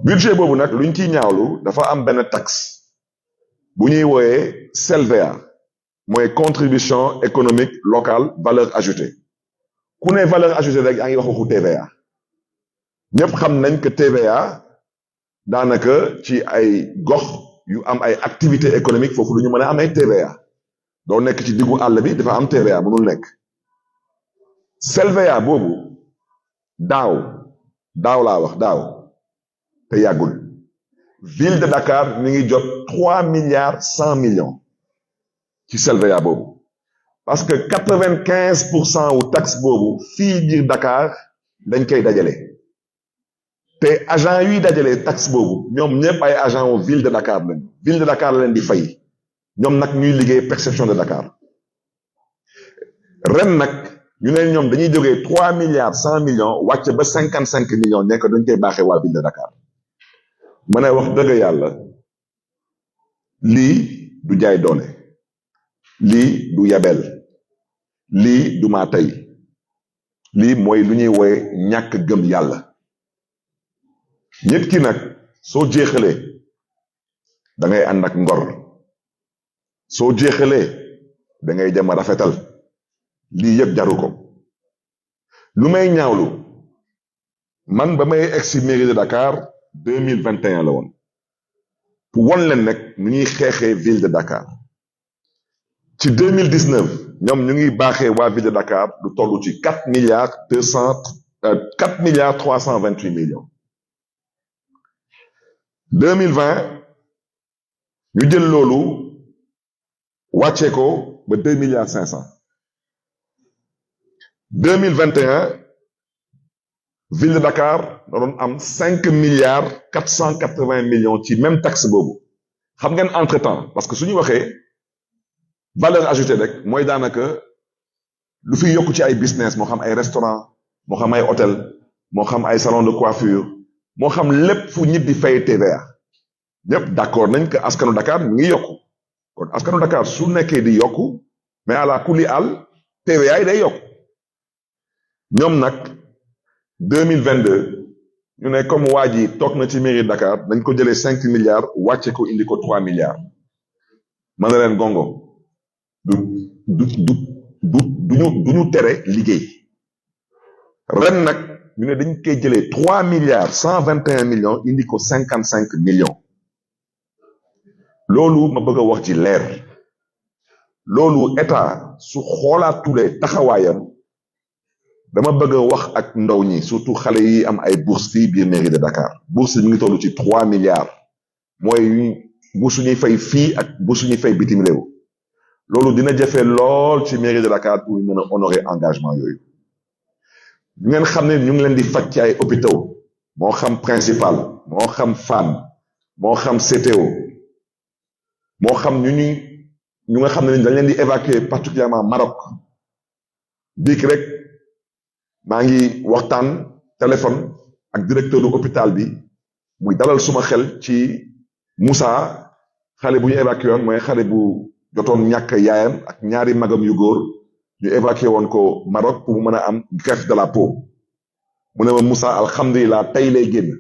budget boobu nag luñ ciy ñaawlu dafa am benn taxe bu ñuy woowee CLVA mooy contribution économique locale valeur ajoutée ku ne valeur ajoutée rek yaa ngi wax waxu TVA ñëpp xam nañ que TVA daanaka ci ay gox yu am ay activité économique foofu lu ñu mën a am ay TVA doo nekk ci diggu àll bi dafa am TVA mënul nekk CLVA boobu daaw laa wax daaw te yàggul ville de Dakar mi ngi jot 3,1 milliards ci CLVA boobu parce que 95% wu taxe boobu fii biir Dakar dañ koy dajale te agent yuy dajale taxe boobu ñoom ñëpp ay agent wu ville de Dakar lañ ville de Dakar la leen di fay ñoom nag ñuy liggéey perception de Dakar ren nag ñu ne ñoom dañuy jógee 3,1 milliards wàcc ba 55 millions nekk dañ koy baaxee waa ville de Dakar ma ne wax dëgg yàlla lii du jaay doole lii du yabel lii du maa tey lii mooy lu ñuy woowe ñàkk gëm yàlla nit ki nag soo jeexalee da ngay ànd ak ngor soo jeexalee da ngay jëm a rafetal lii yëpp jaru ko lu may ñaawlu man ba may egsi mairie de Dakar 2021 la woon pour won leen rek nu ñuy xeexee ville de Dakar ci 2019 ñoom ñu ngi baaxee waa ville de Dakar lu toll ci 4,328 millions 2020 ñu jël loolu wàccee ko ba 2,5 milliards 2021 ville de Dakar da doon am 5,480 millions ci même taxe boobu xam ngeen entre temps parce que suñu waxee valeur ajoutée rek mooy daanaka lu fi yokk ci ay business moo xam ay restaurant moo xam ay hôtel moo xam ay salon de coiffure moo xam lépp fu ñit di fay TVA ñëpp d'accord nañ que askanu Dakar mu ngi yokku kon askanu Dakar su nekkee di yokku mais à la kulli àll TVA yi day yokku ñoom nag 2022 ñu ne comme waa ji toog na ci mairie Dakar dañ ko jëlee 5 milliards wàcce ko indi ko 3 milliards man na leen gongo duñu tere liggéey ren nag ñu ne dañ koy jëlee 3,121 milliards indi ko 55 millions loolu ma bëgg a wax ci leer loolu état su xoolaatulee taxawaayam dama bëgg a wax ak ndaw ñi surtout xale yi am ay bourse fii biir mairie de Dakar bourse mi ngi toll ci 3 milliards mooy bourse ñuy fay fii ak bourse ñuy fay bitim réew loolu dina jafe lool ci mairie de Dakar pour mën a honorer engagement yooyu ngeen xam ne ñu ngi leen di faj ci ay hôpitaux moo xam principal moo xam Fann moo xam CTO moo xam ñu nga xam ne dañ leen di évacuer particulièrement Maroc biig rek maa ngi waxtaan téléphone ak directeur du hôpital bi muy dalal suma xel ci Moussa xale bu ñu évacué woon mooy xale bu jotoon ñàkk yaayam ak ñaari magam yu góor ñu évacué woon ko Maroc pour mu mën a am greffe de la peau mu ne ma Moussa alhamdulilah tey lay génn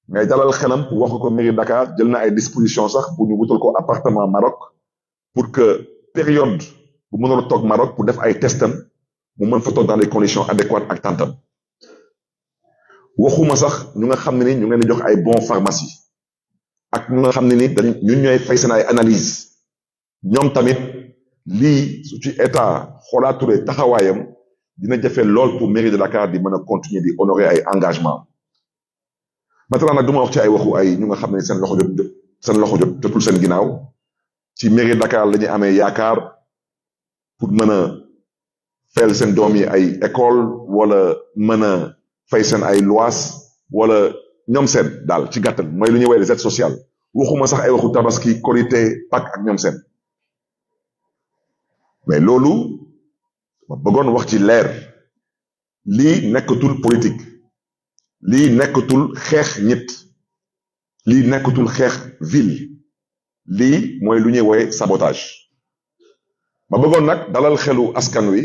mais dalal xelam pour wax ko mairie Dakar jël na ay dispositions sax pour ñu wutal ko appartement Maroc pour que période bu mënoon toog Maroc pour def ay testam mu mën fa toog dans des conditions adéquates ak tantam waxuma sax ñu nga xam ne ni ñu ngi leen di jox ay bons pharmacie ak ñu nga xam ne ni ñun ñooy fay seen ay analyse ñoom tamit lii su ci état xoolaaturee taxawaayam dina jafe lool pour mairie de Dakar di mën a continuer di honorer ay engagement maintenant nag du ma wax ci ay waxu ay ñu nga xam ne seen loxo jotul seen ginnaaw ci mairie Dakar la ñu amee yaakaar pour mën a fayal seen doom yi ay école wala mën a fay seen ay lois wala ñoom seen daal ci gàttal mooy lu ñuy woowee les aides sociales waxuma sax ay waxu tabaski korité Pâques ak ñoom seen mais loolu ma bëggoon wax ci leer lii nekkatul politique lii nekkatul xeex nit lii nekkatul xeex ville lii mooy lu ñuy woowee sabotage ma bëggoon nag dalal xelu askan wi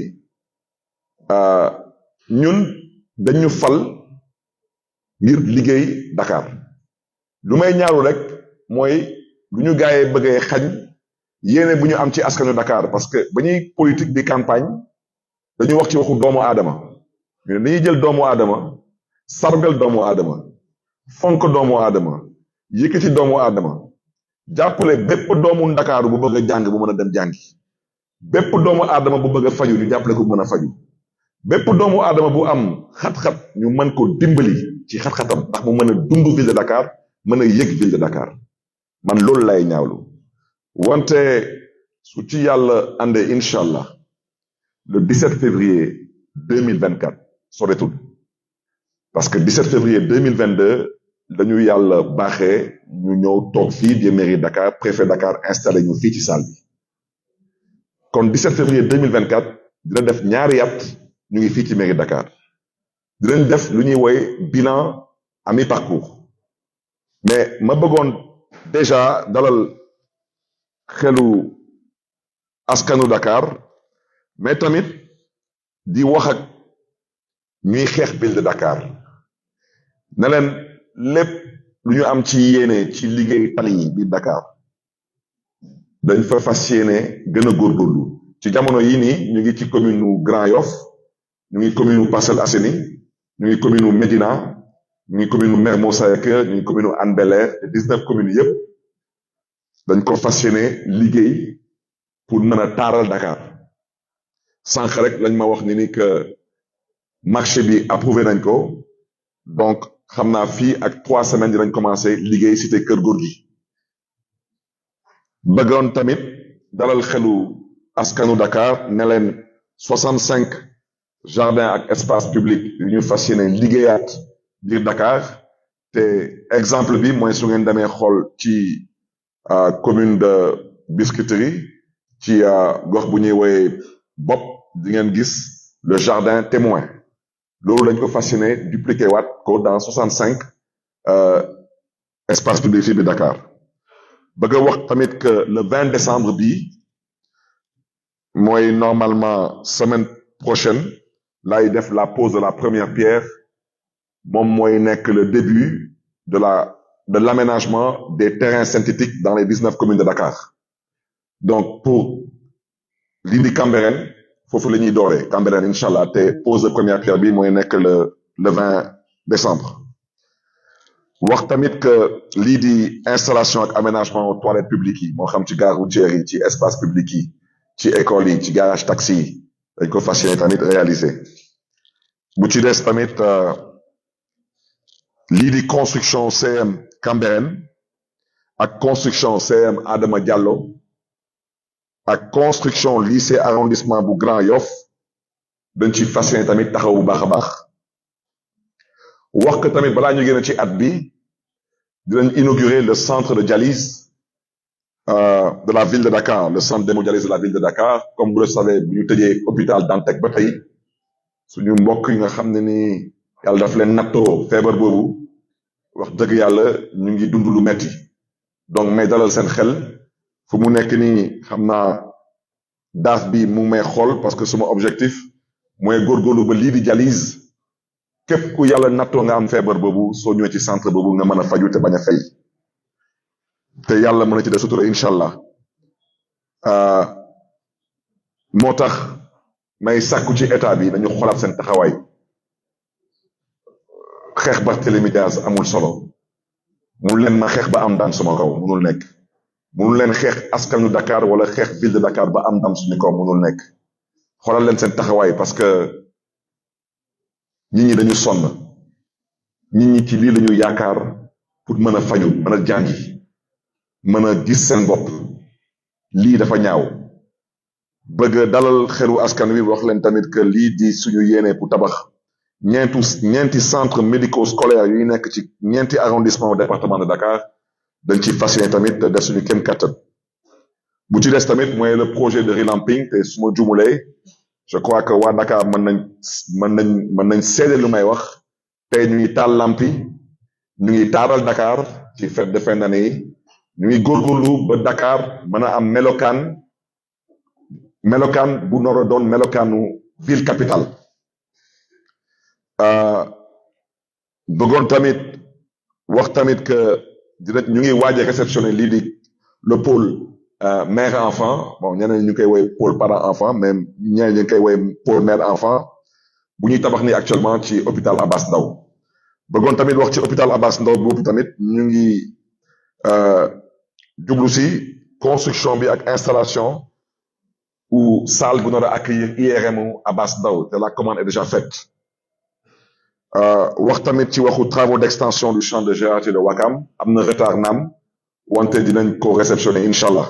ñun dañu fal ngir liggéey Dakar lu may ñaaru rek mooy lu ñu gaayee bëggee xañ yéene bu ñu am ci askanu Dakar parce que ba ñuy politique di campagne dañu wax ci waxu doomu aadama ñu ne dañuy jël doomu aadama sargal doomu aadama fonk doomu aadama yëkkati doomu aadama jàppale bépp doomu Ndakaaru bu bëgg a jàng bu mën a dem jàngi bépp doomu aadama bu bëgg a faju ñu jàppale ko bu mën a faju bépp doomu aadama bu am xat-xat ñu mën ko dimbali ci xat-xatam ndax mu mën a dund ville de Dakar mën a yëg ville de Dakar man loolu lay ñaawlu wante su ci yàlla àndee incha allah le 17 février 2024 soretul parce que 17 février 2022 dañu yàlla baaxee ñu ñëw toog fii di mairie Dakar préfet Dakar installé ñu fii ci salle bi kon 17 février 2024 dina def ñaari at ñu ngi fii ci mairie Dakar dinañ def lu ñuy woy bilan à mi-parcours mais ma bëggoon déjà dalal xelu askanu Dakar mais tamit di wax ak ñuy xeex ville de Dakar ne leen lépp lu ñu am ci yéene ci liggéey tali yi biir Dakar dañ fa fas yéene gën a góorgóorlu ci jamono yi nii ñu ngi ci commune u Grand Yoff ñu ngi commune u Parcelles Assainies ñu ngi commune u Médina ñu ngi commune u Mermoz Sacré-Cœur ñu ngi commune u Hann Bel-Air te 19 communes yëpp dañ ko fas yéene liggéey pour mën a taaral Dakar sànq rek lañ ma wax ni que marché bi approuvé nañ ko donc xam naa fii ak 3 semaines dinañ commencé liggéey cité Kër Gorgui bëggoon tamit dalal xelu askanu Dakar ne leen 65 jardins ak espace public yu ñu fas yéene liggéeyaat biir Dakar te exemple bi mooy su ngeen demee xool ci commune de Biscuiterie ci gox bu ñuy woowee bopp di ngeen gis le jardin témoin loolu lañ ko fas yéene dupliqué waat ko dans 65 espace public fii bi Dakar bëgg a wax tamit que le 20 décembre bi mooy normalement semaine prochaine lay def la pose de la première pierre moom mooy nekk le début de l'aménagement des terrains synthétiques dans les 19 communes de Dakar donc pour lii di Cambérène foofu la ñuy dooree Cambérène incha allah te pose de première pierre bi mooy nekk le 20 décembre wax tamit que lii di installation ak aménagement toilettes publiques yi moo xam ci gare routière yi ci espace public yi ci école yi ci garage taxi yi dañ ko fas yéene tamit réaliser bu ci des tamit lii di construction CM Cambérène ak construction CM Adama Diallo ak construction lycée arrondissement bu Grand Yoff dañ ci fas yéene tamit taxaw bu baax a baax wax que tamit balaa ñu génn ci at bi dinañ inaugurer le centre de dialyse de la ville de Dakar le centre d'hémodialyse de la ville de Dakar comme vous le savez bu ñu tëjee hôpital Dantec ba tey suñu mbokk yi nga xam ne ni yàlla daf leen nattoo feebar boobu wax dëgg yàlla ñu ngi dund lu metti donc may dalal seen xel fu mu nekk nii xam naa daaf bi mu may xool parce que suma objectif mooy góorgóorlu ba lii di dialyse képp ku yàlla nattoo nga am feebar boobu soo ñëwee ci centre boobu nga mën a faju te bañ a fay te yàlla mën a ci def sutura incha allah moo tax may sàkku ci état bi dañu xoolaat seen taxawaay xeex Barthélémy Dias amul solo mënul leen ma xeex ba am daan sama kaw mënul nekk mënul leen xeex askanu Dakar wala xeex ville de Dakar ba am daan suñu kaw mënul nekk xoolal leen seen taxawaay parce que nit ñi dañu sonn nit ñi ci lii lañu yaakaar pour mën a faju mën a jàngi mën a gis seen bopp lii dafa ñaaw bëgg dalal xelu askan wi wax leen tamit que lii di suñu yéene pour tabax ñeenti centre médico-scolaire yuy nekk ci ñeenti arrondissement au département de Dakar dañ ci fas yéene tamit def suñu kéem kattan bu ci des tamit mooy le projet de relamping te su ma jumulee je crois que waa Dakar mën nañ seede lu may wax tey ñu ngi taal lampi ñu ngi taaral Dakar ci fête de fin d'année yi ñu ngi góorgóorlu ba Dakar mën a am melokaan bu nar a doon melokaanu ville capitale bëggoon tamit wax tamit que ñu ngi waaj a réceptionné lii di le pôle mère enfant bon ñeneen ñu koy woy pôle parent enfant mais ñeneen ñu koy woy pôle mère enfant bu ñuy tabax ni actuellement ci hôpital Abass Ndao bëggoon tamit wax ci hôpital Abass Ndao boobu tamit ñu ngi jublu si construction bi ak installation ou salle bu nar a accueillir IRM Abass Ndao te la commande est déjà faite wax tamit ci waxu travaux d'extension du champ de GRT de Ouakam am na retard naam wante dinañ ko réceptionner incha allah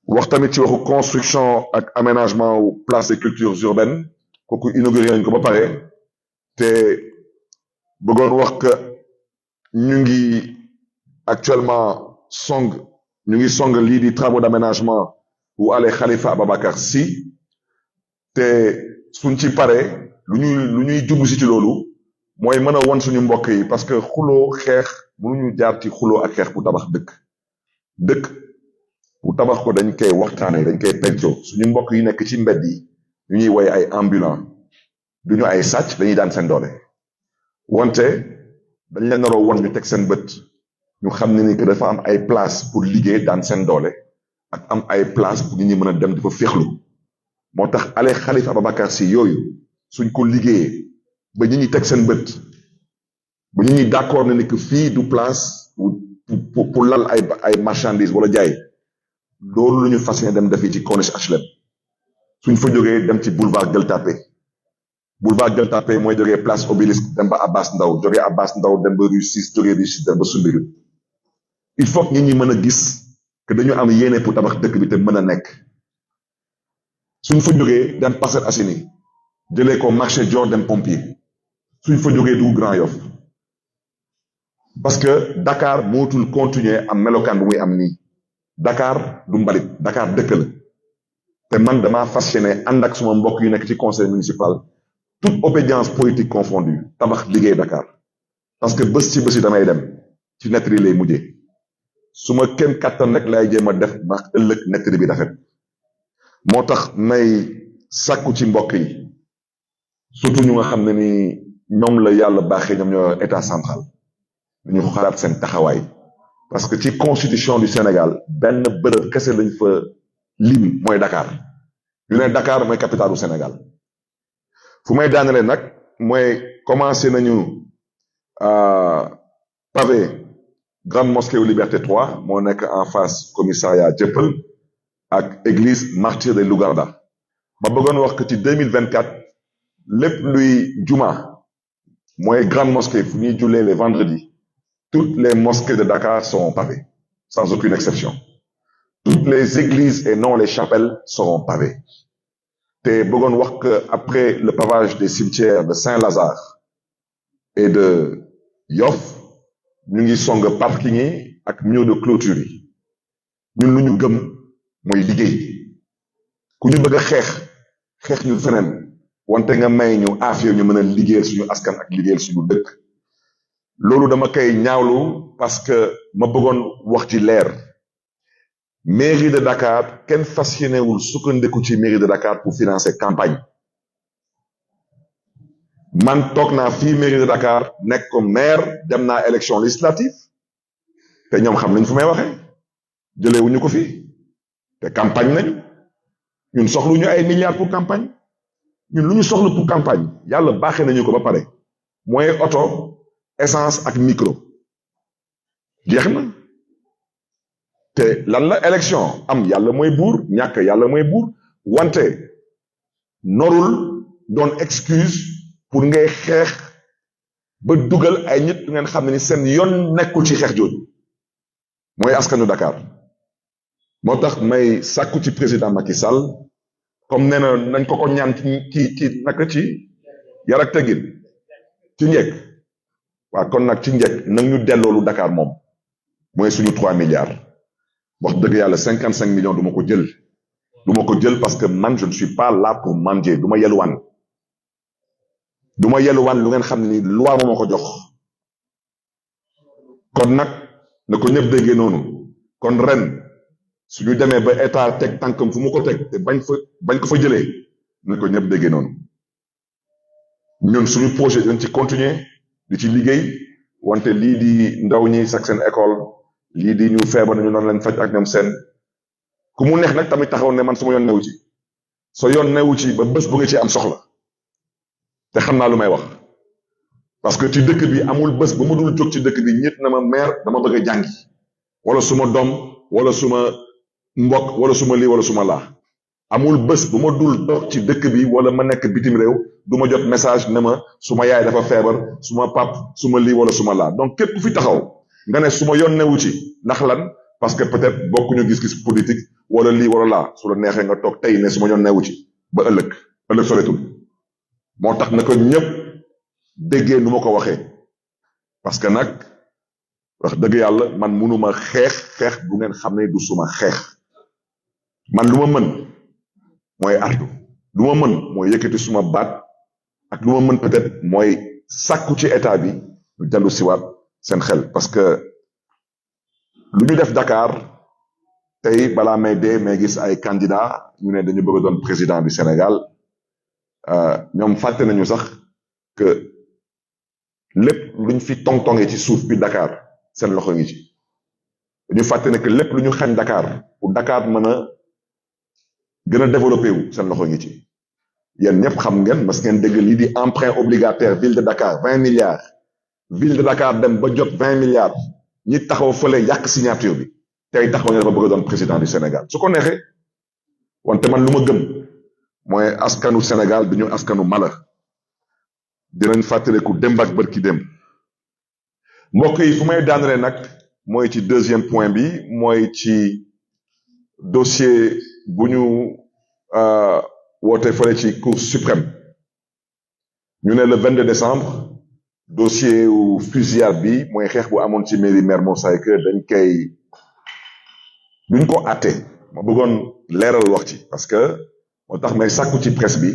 wax tamit ci waxu construction ak aménagement wu place de cultures urbaines kooku inauguré nañ ko ba pare te bëggoon wax que ñu ngi actuellement ñu ngi song lii di travaux d'aménagement wu ale Khalifa Ababacar Sy te suñ ci pare lu ñuy jublu si ci loolu mooy mën a won suñu mbokk yi parce que xuloo xeex mënuñu jaar ci xuloo ak xeex bu tabax dëkk bu tabax ko dañ koy waxtaane dañ koy pencoo suñu mbokk yi nekk ci mbedd yi ñu ñuy woy ay ambulant duñu ay sàcc dañuy daan seen doole wante dañ leen naroo won ñu teg seen bët ñu xam ne ni que dafa am ay place pour liggéey daan seen doole ak am ay place pour nit ñi mën a dem di fa féexlu moo tax ale Khalifa Ababacar Sy yooyu suñ ko liggéeyee ba ñi ñi teg seen bët ba ñi ñi d'accord na ni que fii du place pour lal ay marchandises wala jaay loolu lu ñu fas yéene dem defi ci Corniche HLM suñ fa jógee dem ci boulevard Gueule Tapée mooy jógee place Obélisque dem ba Abass Ndao jógee Abass Ndao dem ba rue 6 jógee rue 6 dem ba Soumbédioune il faut que nit ñi mën a gis que dañu am yéene pour tabax dëkk bi te mën a nekk suñ fa jógee dem Parcelles Assainies jëlee ko marché Dior dem Pompier suñ fa jógee dugg Grand Yoff parce que Dakar mootul continuer am melokaan bu muy am nii Dakar du mbalit Dakar dëkk la te man damaa fas yéene ànd ak suma mbokk yu nekk ci conseil municipal toute obédience politique confondue tabax liggéey Dakar parce que bés ci bés yi damay dem ci nettali lay mujjee su ma kenn kattan rek lay jéem a def ba ëllëg nettali bi rafet moo tax may sàkku ci mbokk yi surtout ñu nga xam ne ni ñoom la yàlla baaxee ñoom ñoo état central ñu xalaat seen taxawaay parce que ci constitution du Sénégal benn bërëb kese lañ fa lim mooy Dakar ñu ne Dakar mooy capitale du Sénégal fu may daanale nag mooy commencé nañu pavé grande mosquée wu Liberté 3 moo nekk en face commissariat Dieuppeul ak église martyr de Lougarda ma bëggoon wax que ci 2024 lépp luy juma mooy grande mosquée fu ñuy jullee les vendredis toutes les mosquées de Dakar seront pavées sans aucune exception toutes les églises et non les chapelles seront pavées te bëggoon wax que après le pavage des cimetières de Saint-Lazare et de Yoff ñu ngi song parking yi ak mur de clôture yi ñun lu ñu gëm mooy liggéey ku ñu bëgg a xeex ñu feneen wante nga may ñu affaire ñu mën a liggéeyal suñu askan ak liggéeyal suñu dëkk loolu dama koy ñaawlu parce que ma bëggoon wax ci leer mairie de Dakar kenn fas yéenewul sukkandiku ci mairie de Dakar pour financer campagne man toog naa fii mairie de Dakar nekk comme maire dem naa élection législative te ñoom xam nañ fu may waxee jëleewuñu ko fii te campagne nañu ñun soxluñu ay milliards pour campagne ñun lu ñu soxla pour campagne yàlla baaxee nañu ko ba pare mooy oto essence ak micro jeex na te lan la élection am yàlla mooy buur ñàkk yàlla mooy buur wante norul doon excuse pour ngay xeex ba dugal ay nit ngeen xam ne ni seen yoon nekkul ci xeex jooju mooy askanu Dakar moo tax may sàkku ci président Macky Sall comme nee na nañ ko ñaan ci naka ci yar ak teggin ci njëkk waaw kon nag ci njëkk nag ñu delloolu Dakar moom mooy suñu 3 milliards wax dëgg yàlla 55 millions du ma ko jël parce que man je ne suis pas là pour manger du ma yelwaan lu ngeen xam ne ni loi moo ma ko jox kon nag na ko ñëpp déggee noonu kon ren suñu demee ba état teg tànkam fu mu ko teg te bañ ko fa jëlee na ko ñëpp déggee noonu ñun suñu projet dañ ci continuer di ci liggéey wante lii di ndaw ñi sax seen école lii di ñu feebar nañu noonu leen faj ak ñoom seen ku mu neex nag tamit taxaw ne man suma yoon newu ci so yoon newu ci ba bés bu nga ci am soxla te xam naa lu may wax parce que ci dëkk bi amul bés ba ma dul jóg ci dëkk bi ñit na ma maire dama bëgg a jàngi wala suma doom wala suma mbokk wala suma lii wala suma laa amul bés bu ma dul dox ci dëkk bi wala ma nekk bitim réew du ma jot message ne ma suma yaay dafa feebar suma pap suma lii wala suma laa donc képp ku fi taxaw nga ne suma yoon newu ci ndax lan parce que peut-être bokkuñu gis-gis politique wala lii wala laa su la neexee nga toog tey ne suma yoon newu ci ba ëllëg soretul moo tax na ko ñëpp déggee nu ma ko waxee parce que nag wax dëgg yàlla man mënuma xeex bu ngeen xam ne du suma xeex man lu ma mën mooy artu lu ma mën mooy yëkkati suma baat ak lu ma mën peut-être mooy sàkku ci état bi ñu dellu siwaat seen xel parce que lu ñu def Dakar tey balaa may dee may gis ay candidats ñu ne dañu bëgg a doon président du Sénégal ñoom fàtte nañu sax que lépp luñ fi tong-tongee ci suuf bi Dakar seen loxo ngi ci dañu fàtte ne que lépp lu ñu xañ Dakar pour Dakar mën a gën a développé wu seen loxo ngi ci yéen ñëpp xam ngeen parce que ngeen dégg lii di emprunt obligataire ville de Dakar 20 milliards ville de Dakar dem ba jot 20 milliards ñi taxaw fële yàq signature bi tey taxaw ne dafa bëgg a doon président du Sénégal su ko neexee wante man lu ma gëm mooy askanu Sénégal du ñu askanu mala dinañ fàttaliku démb ak bërki démb mbokk yi fu may daanale nag mooy ci deuxième point bi mooy ci dossier bu ñu woote fële ci Cour suprême ñu ne le 22 décembre dossier wu fusillade bi mooy xeex bu amoon ci mairie Mermoz Sacré-Cœur duñ ko àtte ma bëggoon leeral wax ci parce que moo tax may sàkku ci presse bi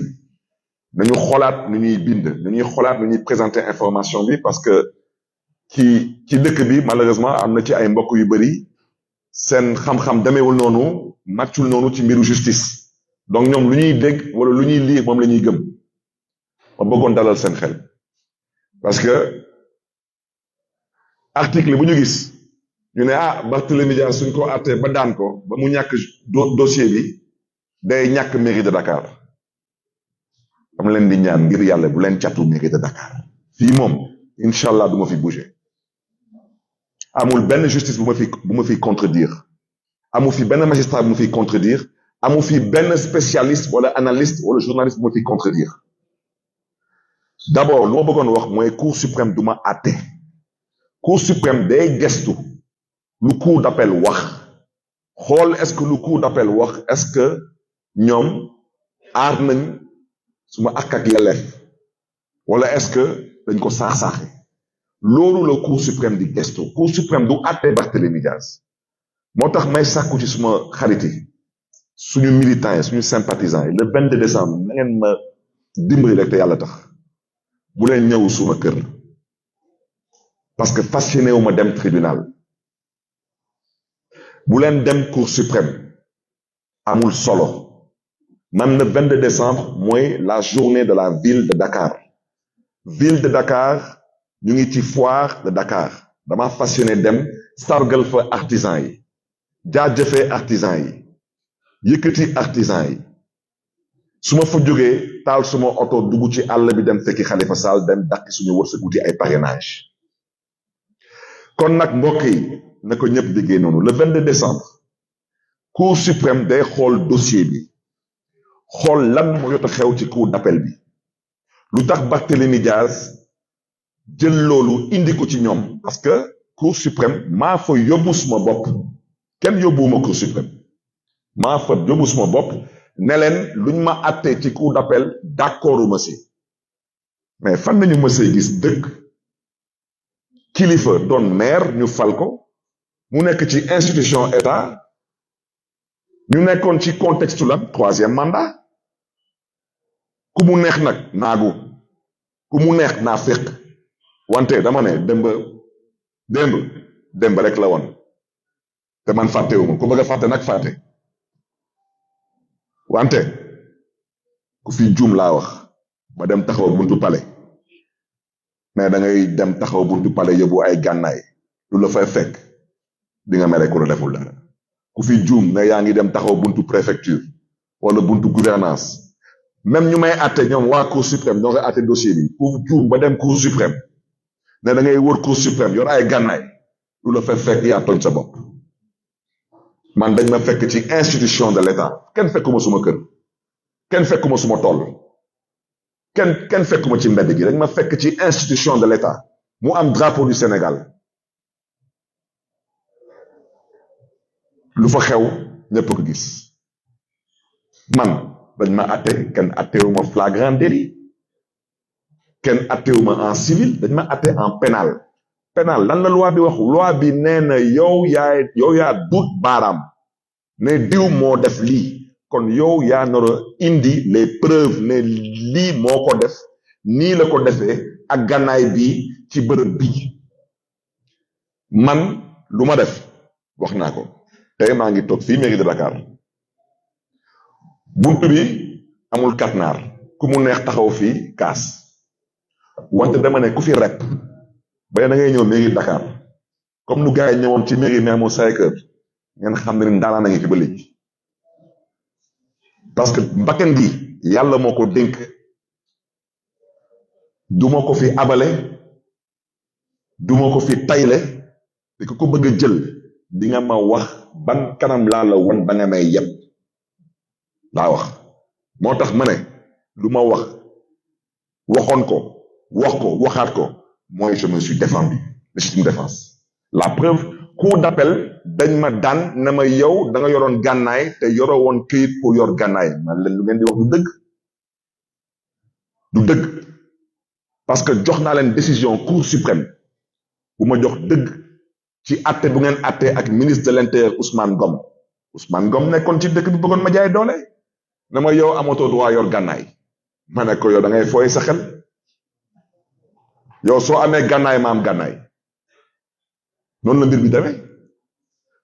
nañu xoolaat nu ñuy bind nañuy xoolaat nu ñuy présenter information bi parce que ci dëkk bi malheureusement am na ci ay mbokk yu bari seen xam-xam demeewul noonu màccul noonu ci mbiru justice donc ñoom lu ñuy dégg wala lu ñuy lire moom la ñuy gëm ma bëggoon dalal seen xel parce que article bu ñu gis ñu ne Barthélémy Dias suñ ko àttee ba daan ko ba mu ñàkk dossier bi day ñàkk mairie de Dakar am leen di ñaan ngir yàlla bu leen catu mairie de Dakar fii moom incha allah du ma fi bouger amul benn justice bu ma fi contredire amul fi benn magistrat bu ma fi contredire amul fi benn spécialiste wala analyste wala journaliste bu ma fi contredire d'abord lu ma bëggoon wax mooy cour suprême du ma àtte cour suprême day gestu lu cour d'appel wax xool est-ce que lu cour d'appel wax est-ce que ñoom aar nañ suma ak yelleef wala est-ce que dañ ko saax-saaxe loolu la Cour suprême di gesto Cour suprême du àtte Barthélémy Dias moo tax may sàkku ci suma xarit yi suñu militants yi suñu sympathisants yi le 22 décembre na ngeen ma dimbali rek te yàlla tax bu leen ñëw suma kër parce que fasciné wu ma dem tribunal bu leen dem Cour suprême amul solo man le 22 décembre mooy la journée de la ville de Dakar ville de Dakar ñu ngi ci foire de Dakar dama fasciné dem sargal fa artisan yi jaajëfee artisan yi yëkkati artisan yi su ma fa jógee taal suma oto dugg ci àll bi dem fekki Khalifa Sall dem dàqi suñu wërsëg wuti ay parrainage kon nag mbokk yi na ko ñëpp déggee noonu le 22 décembre Cour suprême day xool dossier bi xool lan moo jot a xew ci cour d'appel bi lu tax Barthélémy Dias jël loolu indi ko ci ñoom parce que Cour suprême maa fa yóbbu suma bopp kenn yóbbuwuma Cour suprême maa fa yóbbu suma bopp ne leen luñ ma àttee ci cour d'appel d'accorduma si mais fan nañu mësee gis dëkk kilifa doon maire ñu fal ko mu nekk ci institution état ñu nekkoon ci contexte lan troisième mandat ku mu neex nag naagu ku mu neex naa féq wante dama ne démb rek la woon te man fàttewuma ku bëgg a fàtte nag fàtte wante ku fi juum laa wax ba dem taxaw buntu palais mais da ngay dem taxaw buntu palais yóbbu ay gànnaay lu la fay fekk di nga mere ku la deful dara ku fi juum ne yaa ngi dem taxaw buntu préfecture wala buntu gouvernance même ñu may àtte ñoom waa cour suprême ñoo koy àtte dossier bi ku juum ba dem cour suprême ne da ngay wër cour suprême yor ay gànnaay lu la fay fekk yaa tooñ sa bopp man dañ ma fekk ci institution de l'État kenn fekkuma suma kër kenn fekkuma suma tool kenn fekkuma ci mbedd gi dañ ma fekk ci institution de l'État mu am drapeau du Sénégal lu fa xew ñëpp ko gis man dañ ma àtte kenn àttewuma flagrant délit kenn àttewuma en civil dañ ma àtte en pénal lan la loi bi wax loi bi nee na yow yaa dut baaraam ne diw moo def lii kon yow yaa nar a indi les preuves ne lii moo ko def nii la ko defee ak gànnaay bi ci bërëb bi man lu ma def wax naa ko tey maa ngi toog fii mairie de Dakar buntu bi amul katnaar ku mu neex taxaw fii kaas wante dama ne ku fi rep ba da ngay ñëw mairie Dakar comme nu gars yi ñëwoon ci mairie Mermoz Sacré-Cœur ngeen xam ne ndaanaan a ngi fi ba léegi parce que mbakken gi yàlla moo ko dénk duma ko fi abale duma ko fi tayle te ku ko bëgg a jël di nga ma wax ban kanam laa la won ba nga may yeb laa wax moo tax ma ne lu ma wax waxoon ko waxaat ko mooy je me suis défendu légitime défense la preuve cour d'appel dañ ma daan na ma yow da nga yoroon gànnaay te yoroo woon këyit pour yor gànnaay man leen lu ngeen di wax du dëgg parce que jox naa leen décision cour suprême bu ma jox dëgg ci àtte bu ngeen àtte ak ministre de l'intérieur Ousmane Ngom nekkoon ci dëkk bi bëggoon ma jaay doole na ma yow amatoo droit yor gànnaay ma ne ko yow da ngay fooy sa xel yow soo amee gànnaay ma am gànnaay noonu la mbir bi demee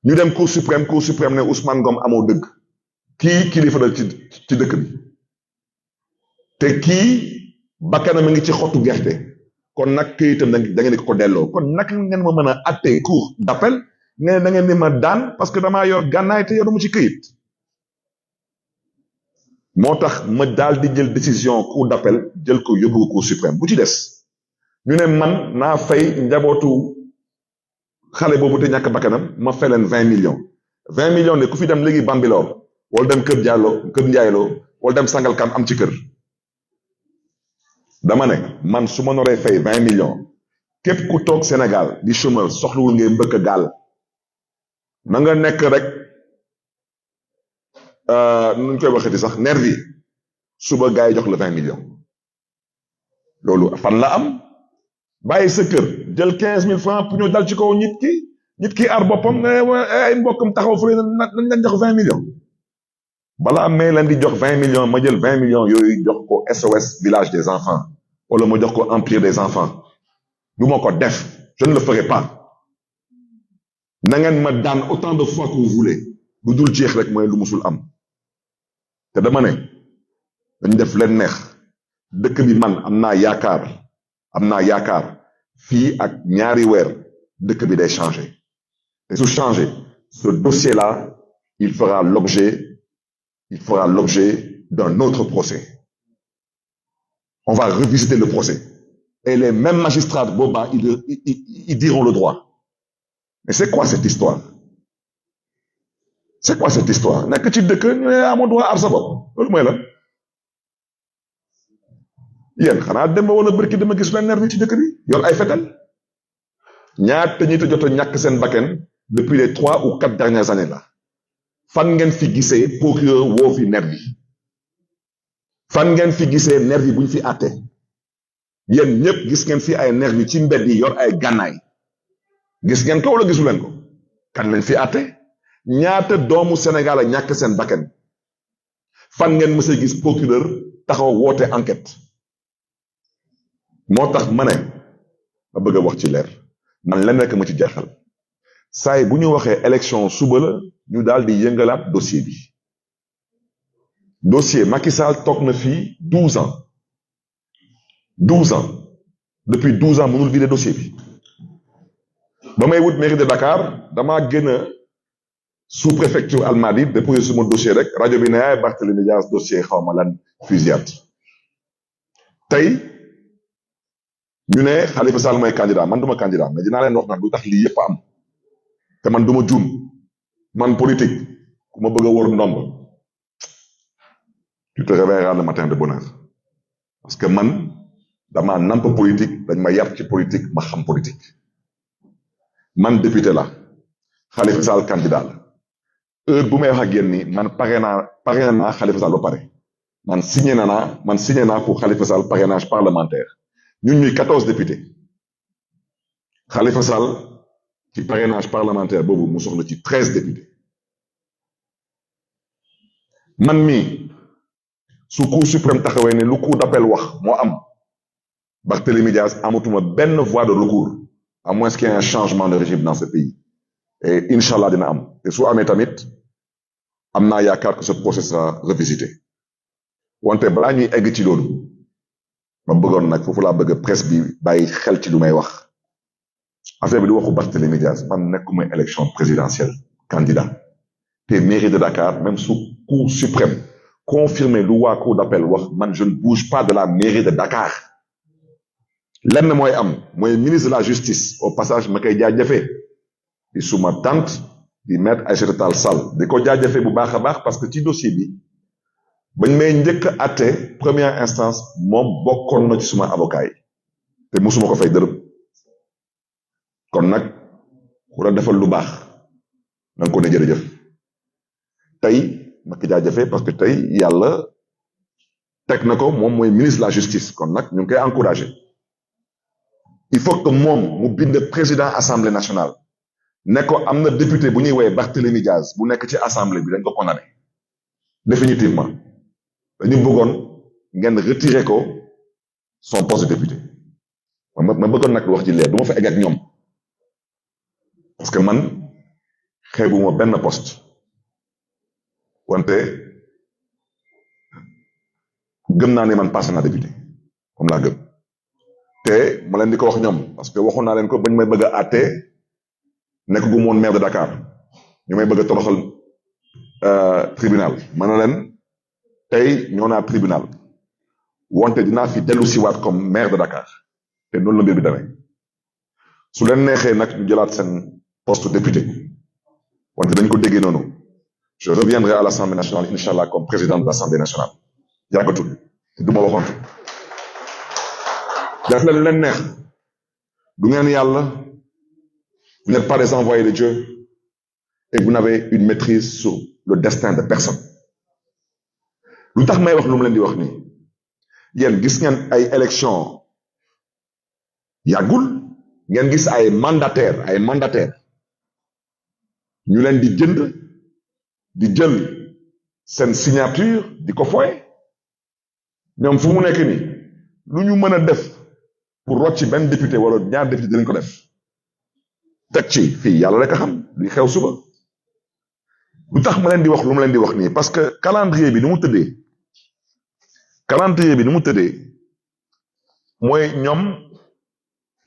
ñu dem cour suprême ne Ousmane Ngom amoo dëgg kii kilifa la ci dëkk bi te kii bakkanam a ngi ci xottu gerte kon nag këyitam da ngeen di ko delloo kon nag ngeen ma mën a àtte cour d'appel ne da ngeen ni ma daan parce que damaa yor gànnaay te yoruma ci këyit moo tax ma daal di jël décision cour d'appel jël ko yóbbu ko cour suprême bu ci des ñu ne man naa fay njabootu xale boobu te ñàkk bakkanam ma fay leen 20 millions ne ku fi dem léegi Bambilor wala dem kër Njaayloo wala dem Sangalkam am ci kër dama ne man su ma noree fay 20 millions képp ku toog Sénégal di chômeur soxlawul ngay mbëkk gaal na nga nekk rek nuñ koy waxati sax nervi suba gars yi jox la 20 millions loolu fan la am bàyyi sa kër jël 15 000 francs pour ñu dal ci kaw nit ki ar boppam ne ay mbokkam taxaw fële nañ leen jox 20 millions balaa may leen di jox 20 millions ma jël 20 millions yooyu jox ko SOS village des enfants wala ma jox ko empire des enfants du ma ko def je ne le ferai pas na ngeen ma daan autant de fois que vous voulez lu dul jeex rek mooy lu musul am te dama ne dañu def leen neex dëkk bi man am naa yaakaar fii ak ñaari weer dëkk bi day changer te su changer ce dossier là il fera l'objet d'un autre procès on va revisiter le procès et les mêmes magistrats boobaa ils diront le droit mais c'est quoi cette histoire nekk ci dëkk ñu ne amoo droit aar sa bopp loolu mooy la yéen xanaa dem ba wala bërki dama gis leen nervi ci dëkk bi yor ay fetal ñaata ñi te jot a ñàkk seen bakkan depuis les 3 ou 4 dernières années là fan ngeen fi gisee procureur woo fi nervi fan ngeen fi gisee nervi buñ fi àtte yéen ñëpp gis ngeen fi ay nervi ci mbedd yi yor ay gànnaay gis ngeen ko wala gisu leen ko kan lañ fi àtte ñaata doomu Sénégal a ñàkk seen bakkan fan ngeen mës a gis procureur taxaw woote enquête moo tax ma bëgg a wax ci leer man la nekk ma ci jaaxal saay bu ñu waxee élection suba la ñu daal di yëngalaat dossier bi dossier Macky Sall toog na fii 12 ans depuis 12 ans mënul vider dossier bi ba may wut mairie de Dakar damaa génn sous-préfecture Almadies déposé suma dossier rek rajo bi ne yaay Barthélémy Dias dossier xaw ma lan fusillade tey ñu ne Khalifa Sall mooy candidat man duma candidat mais dinaa leen wax nag lu tax lii yëpp am te man duma juum man politique ku ma bëgg a wër ndomb tu te réveilleras le matin de bonne heure parce que man dama namp politique dañ ma yar ci politique ma xam politique man député la Khalifa Sall candidat la heure bu may wax ak yéen ni man pare naa Khalifa Sall ba pare man signé naa pour Khalifa Sall parrainage parlementaire ñun ñuy 14 députés Khalifa Sall ci parrainage parlementaire boobu mu soxla ci 13 députés man mii su cour suprême taxawee ne lu cour d'appel wax moo am Barthélémy Dias amatuma benn voie de recours à moins qu'il y ait un changement de régime dans ce pays et inchallah dina am te su amee tamit am naa yaakaar que ce procès sera revisité wante balaa ñuy egg ci loolu ma bëggoon nag foofu laa bëgg presse bi bàyyi xel ci lu may wax affaire bi du waxu Barthélémy Dias man nekkuma élection présidentielle candidat te mairie de Dakar même sous cour suprême confirmé lu waa cour d'appel wax man je ne bouge pas de la mairie de Dakar lenn mooy am mooy ministre de la justice au passage ma koy jaajëfee di suma tante di maître Aïssata Tall Sall di ko jaajëfee bu baax a baax parce que ci dossier bi bañ may njëkk àtte première instance moom bokkoon na ci suma avocat yi te musuma ko fay dërëm kon nag ku la defal lu baax na nga ko ne jërëjëf tey ma ko jaajëfee parce que tey yàlla teg na ko moom mooy ministre de la justice kon nag ñu ngi koy encouragé il faut que moom mu bind président assemblée nationale ne ko am na député bu ñuy woowee Barthélémy Dias bu nekk ci assemblée bi dañ ko condamné définitivement dañu bëggoon ngeen retiré ko son poste de député ma bëggoon nag wax ji leer du ma fa egg ak ñoom parce que man xeebuma benn poste wante gëm naa ne man passé naa député comme laa gëm te ma leen di ko wax ñoom parce que waxoon naa leen ko bañ may bëgg a àtte nekk gu moon maire de Dakar ñu may bëgg a toroxal tribunal ma ne leen tey ñoo naa tribunal wante dinaa fi dellu siwaat comme maire de Dakar te noonu la mbir bi demee su leen neexee nag ñu jëlaat seen poste député wante dañ ko déggee noonu je reviendrai à l'Assemblée nationale inchallah comme président de l'Assemblée nationale yàggatul te du ma waxoon def leen leen neex du ngeen yàlla vous n'êtes pas des envoyés de Dieu et vous n'avez une maîtrise sur le destin de personne lu tax may wax lu mu leen di wax nii yéen gis ngeen ay élection yàggul ngeen gis ay mandataire ñu leen di jënd di jël seen signature di ko foye ñoom fu mu nekk nii lu ñu mën a def pour rocci benn député wala ñaar député dinañ ko def teg ci fii yàlla rek a xam li xew suba lu tax ma leen di wax lu mu leen di wax nii parce que calendrier bi ni mu tëddee mooy ñoom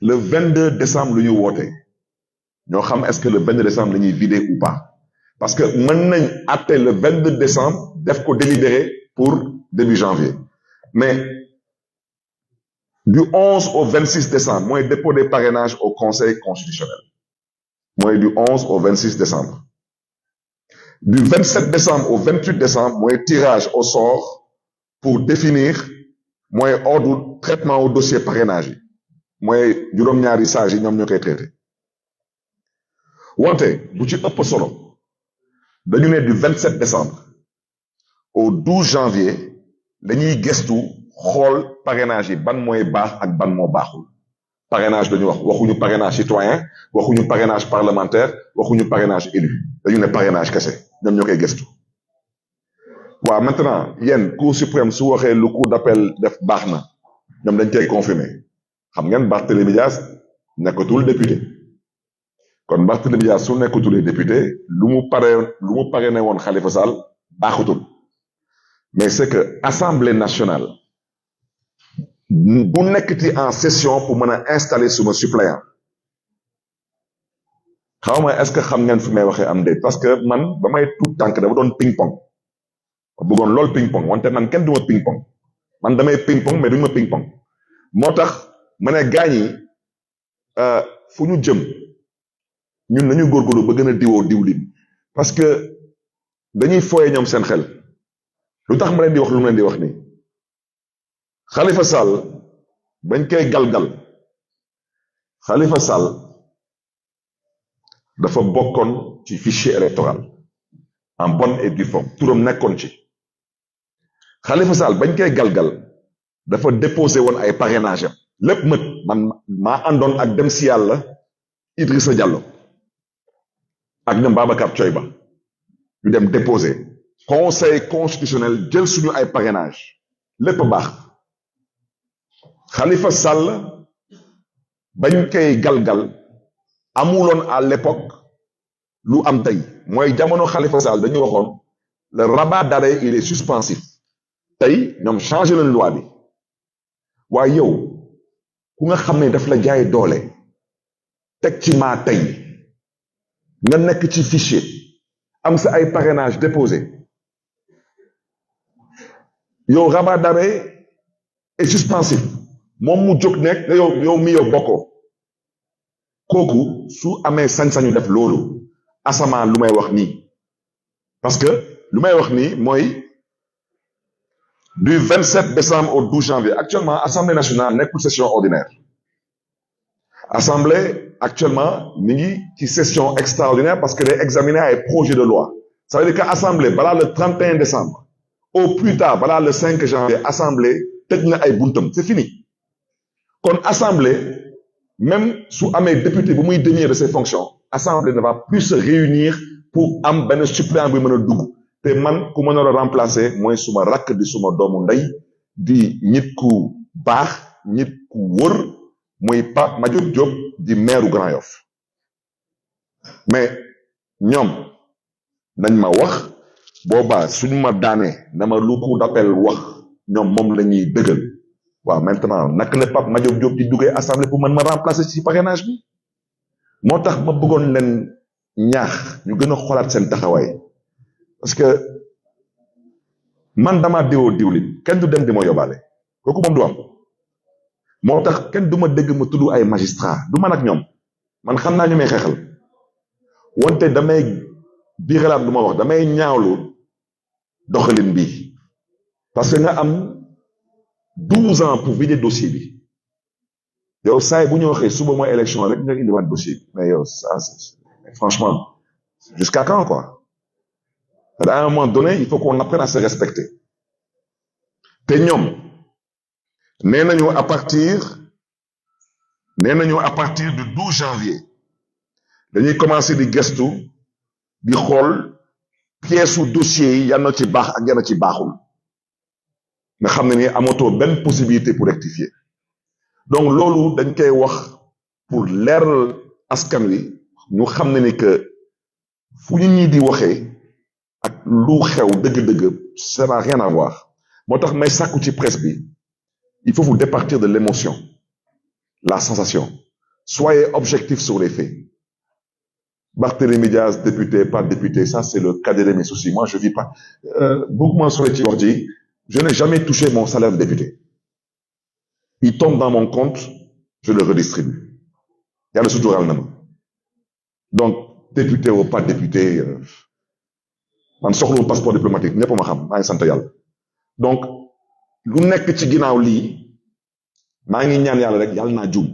le 22 décembre lu ñu woote ñoo xam est-ce que le 22 décembre la ñuy vider ou pas parce que mën nañ àtte le 22 décembre def ko délibéré pour début janvier mais du 11 au 26 décembre mooy dépôt des parrainages au conseil constitutionnel mooy du 11 au 26 décembre du 27 décembre au 28 décembre mooy tirage au sort pour définir mooy ordre traitement au dossier parrainage yi mooy juróom-ñaari sages yi ñoom ñoo koy traité wante bu ci ëpp solo dañu ne du 27 décembre au 12 janvier dañuy gestu xool parrainage yi ban mooy baax ak ban moo baaxul parrainage dañu waxuñu parrainage citoyen waxuñu parrainage parlementaire waxuñu parrainage élu dañu ne parrainage kese ñoom ñoo koy gestu waaw maintenant yéen cour suprême su waxee lu cour d'appel def baax na ñoom dañ koy confirmer xam ngeen Barthélémy Dias nekkatul député kon Barthélémy Dias su nekkatul député lu mu parrainé woon Khalifa Sall baaxutul mais c'est que assemblée nationale bu nekkati en session pour mën a installer suma suppléant xaw ma est-ce que xam ngeen fi may waxee am déet parce que man ba may tout tànk dafa doon ping pong bëggoon lool ping pong wante man kenn du ma ping pong man damay ping pong mais duñu ma ping pong moo tax ma ne gaañ yi fu ñu jëm ñun nañu góorgóorlu ba gën a diwoo diwlin parce que dañuy fooye ñoom seen xel lu tax ma leen di wax lu mu leen di wax nii Khalifa Sall bañ koy galgal Khalifa Sall dafa bokkoon ci fichier électoral en bonne et due forme turam nekkoon ci Khalifa Sall bañ koy galgal dafa déposé woon ay parrainage am lépp mët man maa àndoon ak dem si yàlla Idrissa Diallo ak ñoom Babacar Thioye Ba ñu dem déposé conseil constitutionnel jël suñu ay parrainage lépp baax Khalifa Sall bañ koy galgal amuloon à l'époque lu am tey mooy jamono Khalifa Sall dañu waxoon le rabat d'arrêt il est suspensif tey ñoom changé nañ loi bi waaye yow ku nga xam ne daf la jaay doole teg ci maa tey nga nekk ci fichier am sa ay parrainage déposé yow rabat d'arrêt est suspensif moom mu jóg nekk yow mi yow bokkoo kooku su amee sañ-sañu def loolu asamaan lu may wax nii parce que lu may wax nii mooy du 27 décembre au 12 janvier actuellement assemblée nationale nekkul session ordinaire assemblée actuellement mi ngi ci session extraordinaire parce que day examiner ay projet de loi ça veut dire que assemblée balaa le 31 décembre au plus tard balaa le 5 janvier assemblée tëj na ay buntam c'est fini kon assemblée même su amee député bu muy démis de ses fonctions assemblée ne va plus se réunir pour am benn suppléant bi mën a dugg te man ku mën a remplacer mooy suma rakk di suma doomu ndey di nit ku baax nit ku wër muy Pape Madiop Diop di maire Grand Yoff mais ñoom nañ ma wax boobaa suñu ma daanee na ma lu cour d'appel wax ñoom moom la ñuy dëggal waaw maintenant naka la Pape Madiop Diop di duggee assemblée pour mën ma remplacer ci parrainage bi moo tax ma bëggoon leen ñaax ñu gën a xoolaat seen taxawaay parce que man dama diwoo diwlin kenn du dem di ma yóbbaale kooku moom du am moo tax kenn du ma dégg ma tudd ay magistrat du man ak ñoom man xam naa ñu may xeexal wante damay biiralaat du ma wax damay ñaawlu doxalin bi parce que nga am 12 ans pour vider dossier bi yow saay bu ñu waxee suba mooy élection rek nga indiwaat dossier bi mais yow ça franchement jusqu'à quand quoi à un moment donné il faut qu'on apprenne à se respecter te ñoom nee nañu à partir du 12 janvier dañuy commencer di gestu di xool pièce su dossier yi yan na ci baax ak yan na ci baaxul nga xam ne ni amatoo benn possibilité pour rectifier donc loolu dañ koy wax pour leeral askan wi ñu xam ne ni que fu ñu ñii di waxee ak lu xew dëgg-dëgg ça n'a rien à voir moo tax may sàkku ci presse bi il faut vous départir de l'émotion la sensation soyez objectif sur les faits Barthélémy Diaz député pas député ça c'est le cadet de mes soucis moi je vis pas beaucoup moins sur ci wax ji je n'ai jamais touché mon salaire de député il tombe dans mon compte je le redistribue yàlla suturaal na ma donc député ou pas député man soxlu passeport diplomatique ñëpp ma xam maa ngi sant yàlla donc lu nekk ci ginnaaw lii maa ngi ñaan yàlla rek yàlla naa juum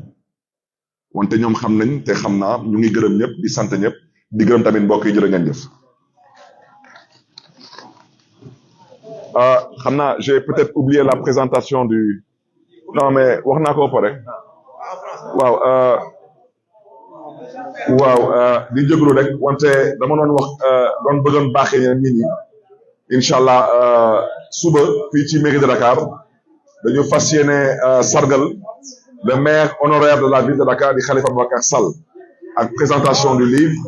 wante ñoom xam nañ te xam naa ñu ngi gërëm ñëpp di sant ñëpp di gërëm tamit mbokk yi jërë ngeen jëf. xam naa j'ai peut-être oublié la présentation du non mais wax naa ko ba pare waaw di jéglu rek wante dama doon wax doon bëggoon baaxee ñeneen nit ñi incha allah suba fii ci mairie de Dakar dañu fas yéene sargal le maire honoraire de la ville de Dakar di Khalifa Ababacar Sall ak présentation du livre